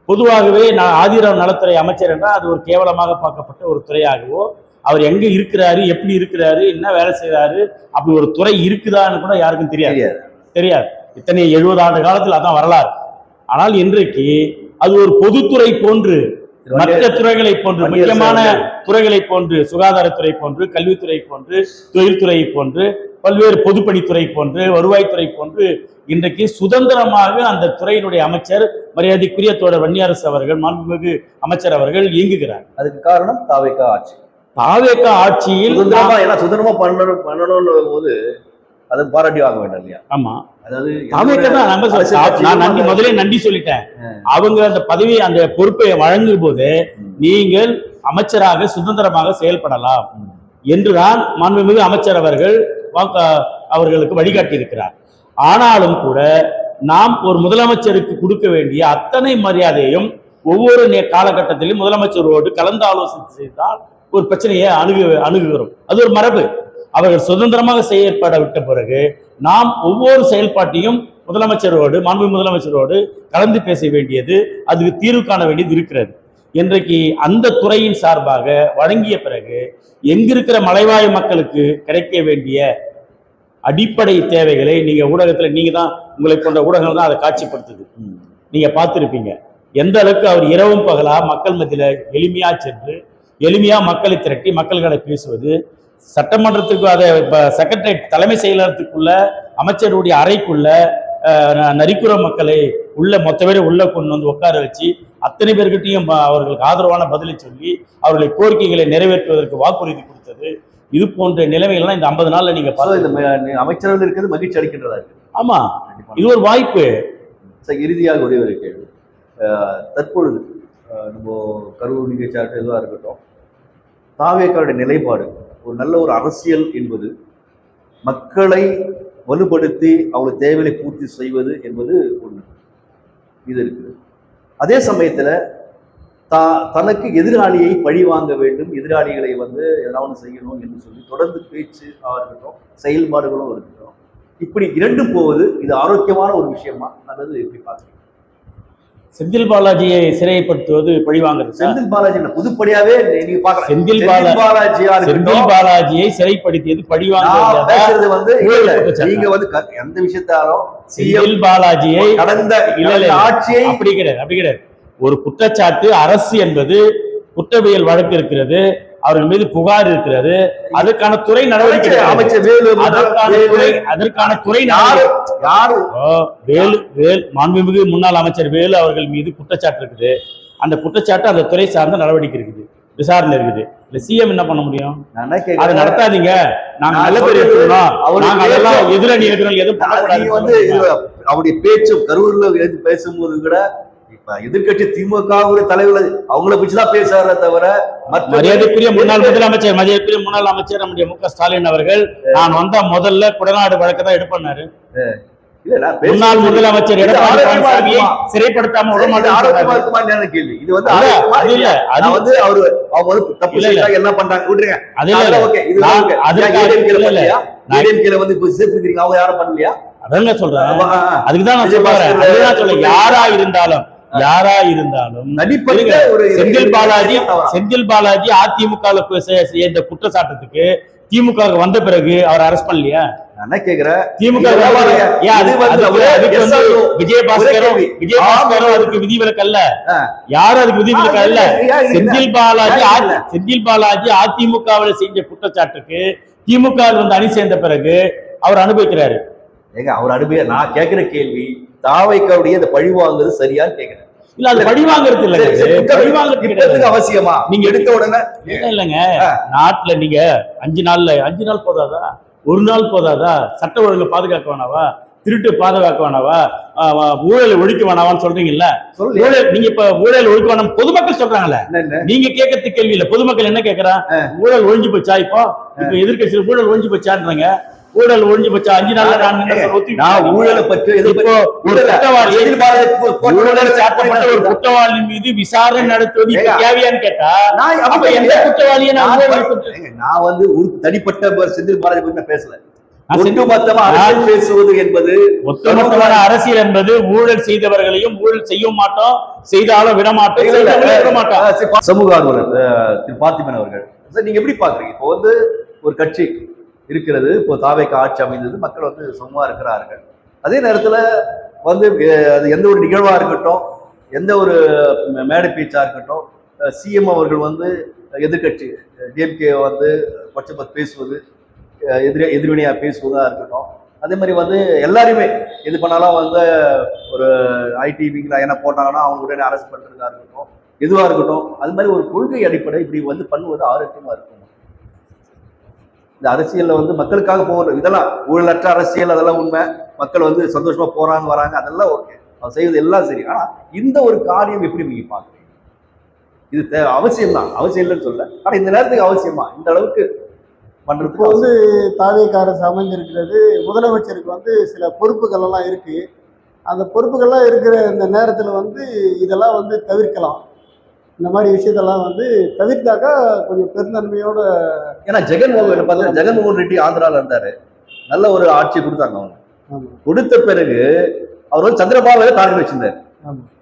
S3: பொதுவாகவே நான் ஆதிராவ் நலத்துறை அமைச்சர் என்றால் அது ஒரு கேவலமாக பார்க்கப்பட்ட ஒரு துறையாகவோ, அவர் எங்க இருக்கிறாரு, எப்படி இருக்கிறாரு, என்ன வேலை செய்யறாரு, அப்படி ஒரு துறை இருக்குதான்னு கூட யாருக்கும் தெரியாது. இத்தனை 70 ஆண்டு காலத்தில் அதான் வரலாறு. ஆனால் இன்றைக்கு அது ஒரு பொதுத்துறை போன்று, மற்ற துறைகளை போன்று, முக்கியமான துறைகளை போன்று, சுகாதாரத்துறை போன்று, கல்வித்துறை போன்று, தொழில்துறை போன்று, பல்வேறு பொதுப்பணித்துறை போன்று, வருவாய்த்துறை போன்று இன்றைக்கு சுதந்திரமாக அந்த துறையினுடைய அமைச்சர் மரியாதைக்குரிய தோழர் வன்னியரசு அவர்கள், மாண்புமிகு அமைச்சர் அவர்கள் இயங்குகிறார்.
S1: அதுக்கு காரணம் தாவேகா ஆட்சி.
S3: தாவேகா ஆட்சியில்
S1: சுதந்திரமா பண்ணணும் போது அதை பாராட்டி வாங்க வேண்டாம் இல்லையா?
S3: ஆமா,
S1: அதாவது
S3: நான் முதலே நன்றி சொல்லிட்டேன். அவங்க அந்த பதவி, அந்த பொறுப்பை வழங்கும் போது நீங்கள் அமைச்சராக சுதந்திரமாக செயல்படலாம் என்றுதான் மாண்புமிகு அமைச்சர் அவர்களுக்கு வழிகாட்டி இருக்கிறார். ஆனாலும் கூட நாம் ஒரு முதலமைச்சருக்கு கொடுக்க வேண்டிய அத்தனை மரியாதையும் ஒவ்வொரு காலகட்டத்திலும் முதலமைச்சரோடு கலந்து ஆலோசனை செய்தால் ஒரு பிரச்சனையை அணுகுகிறோம். அது ஒரு மரபு. அவர்கள் சுதந்திரமாக செயல்பட விட்ட பிறகு நாம் ஒவ்வொரு செயல்பாட்டையும் மாண்புமிகு முதலமைச்சரோடு கலந்து பேச வேண்டியது, அதுக்கு தீர்வு காண வேண்டியது இருக்கிறது. இன்றைக்கு அந்த துறையின் சார்பாக வழங்கிய பிறகு எங்கிருக்கிற மலைவாழ் மக்களுக்கு கிடைக்க வேண்டிய அடிப்படை தேவைகளை நீங்க ஊடகத்துல, நீங்க தான், உங்களை போன்ற ஊடகங்கள் தான் அதை காட்சிப்படுத்துது. நீங்க பார்த்துருப்பீங்க எந்த அளவுக்கு அவர் இரவும் பகலா மக்கள் மத்தியில எளிமையா சென்று எளிமையா மக்களை திரட்டி மக்கள்களை பேசுவது, சட்டமன்றத்துக்கு அதை செக்ரட்டரியேட் தலைமை செயலகத்துக்குள்ள அமைச்சருடைய அறைக்குள்ள நரிக்குற மக்களை மொத்த பேரை உள்ள கொண்டு வந்து உட்கார வச்சு அத்தனை பேர்கிட்டையும் அவர்களுக்கு ஆதரவான பதிலை சொல்லி அவர்களை கோரிக்கைகளை நிறைவேற்றுவதற்கு வாக்குறுதி கொடுத்தது. இது போன்ற நிலைமைகள்லாம் இந்த 50 நாள்ல நீங்க
S1: அமைச்சர்கள் இருக்கிறது மகிழ்ச்சி அளிக்கின்றதா இருக்கு.
S3: ஆமா, இது ஒரு வாய்ப்பு.
S1: இறுதியாக ஒரே ஒரு கேள்வி. தற்பொழுது நம்ம கரூர் நிகழ்ச்சியாக எதுவாக இருக்கட்டும், தாவேக்காருடைய நிலைப்பாடு ஒரு நல்ல ஒரு அரசியல் என்பது மக்களை வலுப்படுத்தி அவங்களுக்கு தேவையை பூர்த்தி செய்வது என்பது ஒன்று, இது இருக்குது. அதே சமயத்துல தனக்கு எதிராளியை பழி வாங்க வேண்டும், எதிராளிகளை ஏதாவது செய்யணும் என்று சொல்லி தொடர்ந்து பேச்சு இருக்கட்டும், செயல்பாடுகளும் இருக்கட்டும். இப்படி இரண்டும் போவது இது ஆரோக்கியமான ஒரு விஷயமா அல்லது எப்படி பார்க்கணும்?
S3: செந்தில் பாலாஜியை சிறைப்படுத்துவது பழிவாங்கிறது.
S1: செந்தில் பாலாஜி புதுப்படியாவே நீங்க பார்க்கலாம்.
S3: செந்தில் பாலாஜியை சிறைப்படுத்தியது
S1: பழிவாங்கிறது. நீங்க எந்த விஷயத்தாலும்
S3: செந்தில் பாலாஜியை
S1: கடந்த ஆட்சியை
S3: அப்படி கிடையாது. ஒரு குற்றச்சாட்டு, அரசு என்பது குற்றவியல் வழக்கு இருக்கிறது, அவர்கள் மீது புகார் இருக்கிறது. அதற்கான துறை நடவடிக்கை
S1: அமைச்சர் வேலு
S3: அதற்கான துறை
S1: யாரு
S3: மாண்புமிகு முன்னாள் அமைச்சர் வேலு அவர்கள் மீது குற்றச்சாட்டு இருக்குது. அந்த குற்றச்சாட்டு அந்த துறை சார்ந்த நடவடிக்கை இருக்குது, விசாரணை இருக்குது. இல்ல சிஎம் என்ன பண்ண முடியும்? அதை நடத்தாதீங்க, நாங்க நல்ல பேர் எடுத்துக்கணும், நாங்க அதெல்லாம் எதிரணி எதிரணி எதுவும்
S1: அவருடைய பேச்சு கரூர்ல எடுத்து பேசும்போது கூட இப்ப எதிர்கட்சி திமுக தலைவர் அவங்கள பிடிச்சுதான் பேசுறாரே தவிர
S3: மரியாதைக்குரிய முன்னாள் முதலமைச்சர் நம்முடைய மு.க. ஸ்டாலின் அவர்கள் நான் வந்தா முதல்ல குடநாடு வழக்கு தான் எடுப்பாரு. முன்னாள் முதலமைச்சர் எடப்பாடி பழனிசாமியை சிறைப்படுத்தாம
S1: விடமாட்டேன் கேள்வி. இது வந்து அது வந்து அவரு அவங்க வந்து தப்பு செய்யலாம் என்ன பண்றாங்க விட்டுருங்க. அவங்க யாரும் பண்ணலையா?
S3: அதான் சொல்றேன், அதுக்குதான் நான் சொல்றேன். யாரா இருந்தாலும் செந்தில் பாலாஜி அதிமுக சேர்ந்த குற்றச்சாட்டத்துக்கு திமுக வந்த பிறகு அவர் அரெஸ்ட் பண்ணலையா?
S1: நான் கேக்குறேன்,
S3: திமுக விஜயபாஸ்கரும் அதுக்கு விதிவிலக்கு அல்ல, யாரும் அதுக்கு விதிவிலக்கு அல்ல. செந்தில் பாலாஜி அதிமுகவில் செஞ்ச குற்றச்சாட்டுக்கு திமுக வந்து அணி சேர்ந்த பிறகு அவர் அனுபவிக்கிறாரு.
S1: அவர் நான் கேட்கிற கேள்வி தாவைக்காவுடைய இந்த பழி வாங்குறது சரியான்னு கேட்கிறேன்.
S3: இல்ல அது பழி வாங்குறது இல்ல,
S1: அவசியமா நீங்க எடுத்த உடனே
S3: இல்லைங்க. நாட்டுல நீங்க 5 நாள் போதாதா? ஒரு நாள் போதாதா? சட்ட ஒழுங்கை பாதுகாக்க வேணாவா? திருட்டு பாதுகாக்க வேணாவா? ஊழலை ஒழிக்க வேணாவான்னு சொல்றீங்கல்ல. நீங்க இப்ப ஊழல் ஒழிக்க வேணாம் பொதுமக்கள் சொல்றாங்கல்ல, நீங்க கேட்கறது கேள்வி இல்ல. பொதுமக்கள் என்ன கேட்கறான்? ஊழல் ஒழிஞ்சு போச்சா? இப்போ எதிர்கட்சியில் ஊழல் ஒழிஞ்சு போச்சான்றாங்க. ஊழல் ஒழிஞ்சு போச்சா? 5 நாள்ல
S1: ஊழலை பற்றி
S3: ஒரு குற்றவாளி மீது விசாரணை நடத்துவது தேவையான்னு கேட்டா எந்த குற்றவாளியை
S1: நான் வந்து ஒரு தனிப்பட்ட செந்தில் பாலாஜி பத்தி பேசல. பேசுவது என்பது
S3: ஒட்டுமொத்தமான அரசியல் என்பது ஊழல் செய்தவர்களையும் ஊழல் செய்ய மாட்டோம், செய்தாலும் விடமாட்டோம்.
S1: சமூக ஆர்வலர் திரு பார்த்திபன் அவர்கள், நீங்க எப்படி பாக்குறீங்க? இப்போ வந்து ஒரு கட்சி இருக்கிறது, இப்போ தாவேக்கு ஆட்சி அமைந்தது, மக்கள் வந்து சும்மா இருக்கிறார்கள். அதே நேரத்துல வந்து அது எந்த ஒரு நிகழ்வா இருக்கட்டும், எந்த ஒரு மேடை பேச்சா இருக்கட்டும், சிஎம் அவர்கள் வந்து எதிர்கட்சி டிஎம்கே வந்து பட்சபத் பேசுவது, எதிர்வினையா பேசுவதா இருக்கட்டும், அதே மாதிரி வந்து எல்லாருமே எது பண்ணாலும் வந்து ஒரு ஐடிவிங்களா என்ன போட்டாங்கன்னா அவங்க உடனே அரெஸ்ட் பண்றதா இருக்கட்டும், எதுவா இருக்கட்டும், அது மாதிரி ஒரு கொள்கை அடிப்படை இப்படி வந்து பண்ணுவது ஆரோக்கியமா இருக்கும். இந்த அரசியல்ல வந்து மக்களுக்காக போகிறது இதெல்லாம் ஊழலற்ற அரசியல், அதெல்லாம் உண்மை. மக்கள் வந்து சந்தோஷமா போறாங்க வராங்க, அதெல்லாம் ஓகே, அவர் செய்வது எல்லாம் சரி. ஆனா இந்த ஒரு காரியம் எப்படி நீங்க பாக்குறீங்க? இது அவசியம் தான், அவசியம் இல்லைன்னு சொல்ல, ஆனா இந்த நேரத்துக்கு அவசியமா இந்த அளவுக்கு பண்றதுக்கு
S2: வந்து தாவேக்கா அரசு அமைஞ்சிருக்கிறது. முதலமைச்சருக்கு வந்து சில பொறுப்புகள் எல்லாம் இருக்கு. அந்த பொறுப்புகள்லாம் இருக்கிற இந்த நேரத்துல வந்து இதெல்லாம் வந்து தவிர்க்கலாம். இந்த மாதிரி விஷயத்தெல்லாம் வந்து தவிர்த்தாக்கா கொஞ்சம் பெருந்தன்மையோட.
S1: ஏன்னா ஜெகன்மோகன் ரெட்டி ஆந்திரால இருந்தாரு, நல்ல ஒரு ஆட்சி கொடுத்தாங்க. அவங்க கொடுத்த பிறகு அவர் வந்து சந்திரபாபுவை டார்கெட் வச்சிருந்தாரு,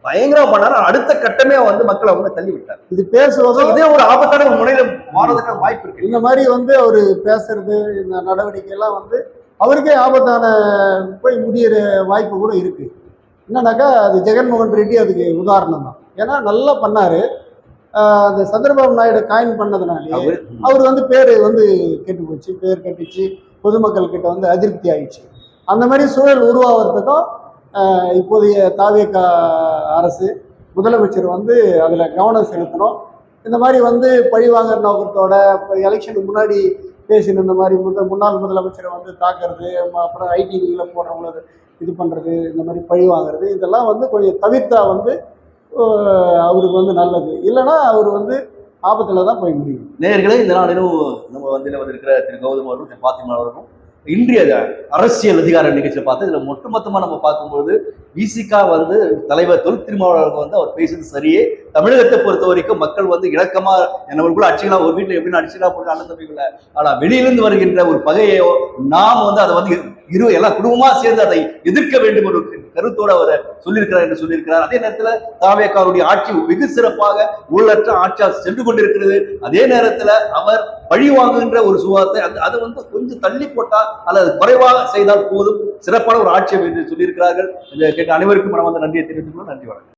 S1: பயங்கரமா பண்ணாரு. அடுத்த கட்டமே வந்து மக்களை அவங்க தள்ளி விட்டார்.
S2: இது பேசுவதும்
S1: இதே ஒரு ஆபத்தான ஒரு முறையில மாறதுக்கான வாய்ப்பு இருக்கு.
S2: இந்த மாதிரி வந்து அவரு பேசுறது, இந்த நடவடிக்கை எல்லாம் வந்து அவருக்கே ஆபத்தான போய் முடியிற வாய்ப்பு கூட இருக்கு. என்னன்னாக்கா அது ஜெகன்மோகன் ரெட்டி அதுக்கு உதாரணம் தான். ஏன்னா நல்லா பண்ணாரு. அந்த சந்திரபாபு நாயுடு காயின் பண்ணதுனாலே அவர் வந்து பேர் வந்து கெட்டு போச்சு, பேர் கட்டிச்சு, பொதுமக்கள் கிட்ட வந்து அதிருப்தி ஆயிடுச்சு. அந்த மாதிரி சூழல் உருவாகிறதுக்கும் இப்போதைய தாவேக்கா அரசு முதலமைச்சர் வந்து அதில் கவனம் செலுத்தணும். இந்த மாதிரி வந்து பழிவாங்கற நோக்கத்தோட இப்போ எலெக்ஷனுக்கு முன்னாடி பேசின இந்த மாதிரி முன்னாள் முதலமைச்சரை வந்து தாக்குறது, அப்புறம் ஐடிவியில் போடுறவங்கள இது பண்ணுறது, இந்த மாதிரி பழி வாங்குறது, இதெல்லாம் வந்து கொஞ்சம் தவிர்த்தா வந்து அவருக்கு வந்து நல்லது. இல்லைன்னா அவர் வந்து ஆபத்தில் தான் போய் முடியும்.
S1: நேயர்களே, இந்த நாளிலும் நம்ம வந்து இருக்கிற திரு கௌதம் அவர்களும் திரு பாத்திமா அவர்களும் இன்றைய அரசியல் அதிகார நிகழ்ச்சியில் பார்த்து இதுல ஒட்டுமொத்தமா நம்ம பார்க்கும்போது விசிகா வந்து தலைவர் தொல் திருமாவளவர்கள் வந்து அவர் பேசுறது சரியே. தமிழகத்தை பொறுத்த வரைக்கும் மக்கள் வந்து இணக்கமா நம்மளுக்குள்ள அடிச்சுக்கலாம், ஒரு வீட்டுல எப்படின்னு அடிச்சுக்கலாம் போட்டு அண்ணன் தம்பிகளை, ஆனா வெளியிலிருந்து வருகின்ற ஒரு பகையோ நாம் வந்து அதை வந்து எல்லா குடும்பமா சேர்ந்து அதை எதிர்க்க வேண்டும் ஒரு கருத்தோடு அவர் சொல்லியிருக்கிறார் என்று சொல்லியிருக்கிறார். அதே நேரத்துல தாவேக்காருடைய ஆட்சி வெகு சிறப்பாக ஊழலற்ற ஆட்சியாக சென்று கொண்டிருக்கிறது. அதே நேரத்துல அவர் பழி வாங்குகின்ற ஒரு சுவாத்தை அதை வந்து கொஞ்சம் தள்ளி போட்டால் அல்லது குறைவாக செய்தால் போதும், சிறப்பான ஒரு ஆட்சி என்று சொல்லியிருக்கிறார்கள். கேட்ட அனைவருக்கும் நம்ம வந்து நன்றியை தெரிவித்துக்கொள்ள. நன்றி, வணக்கம்.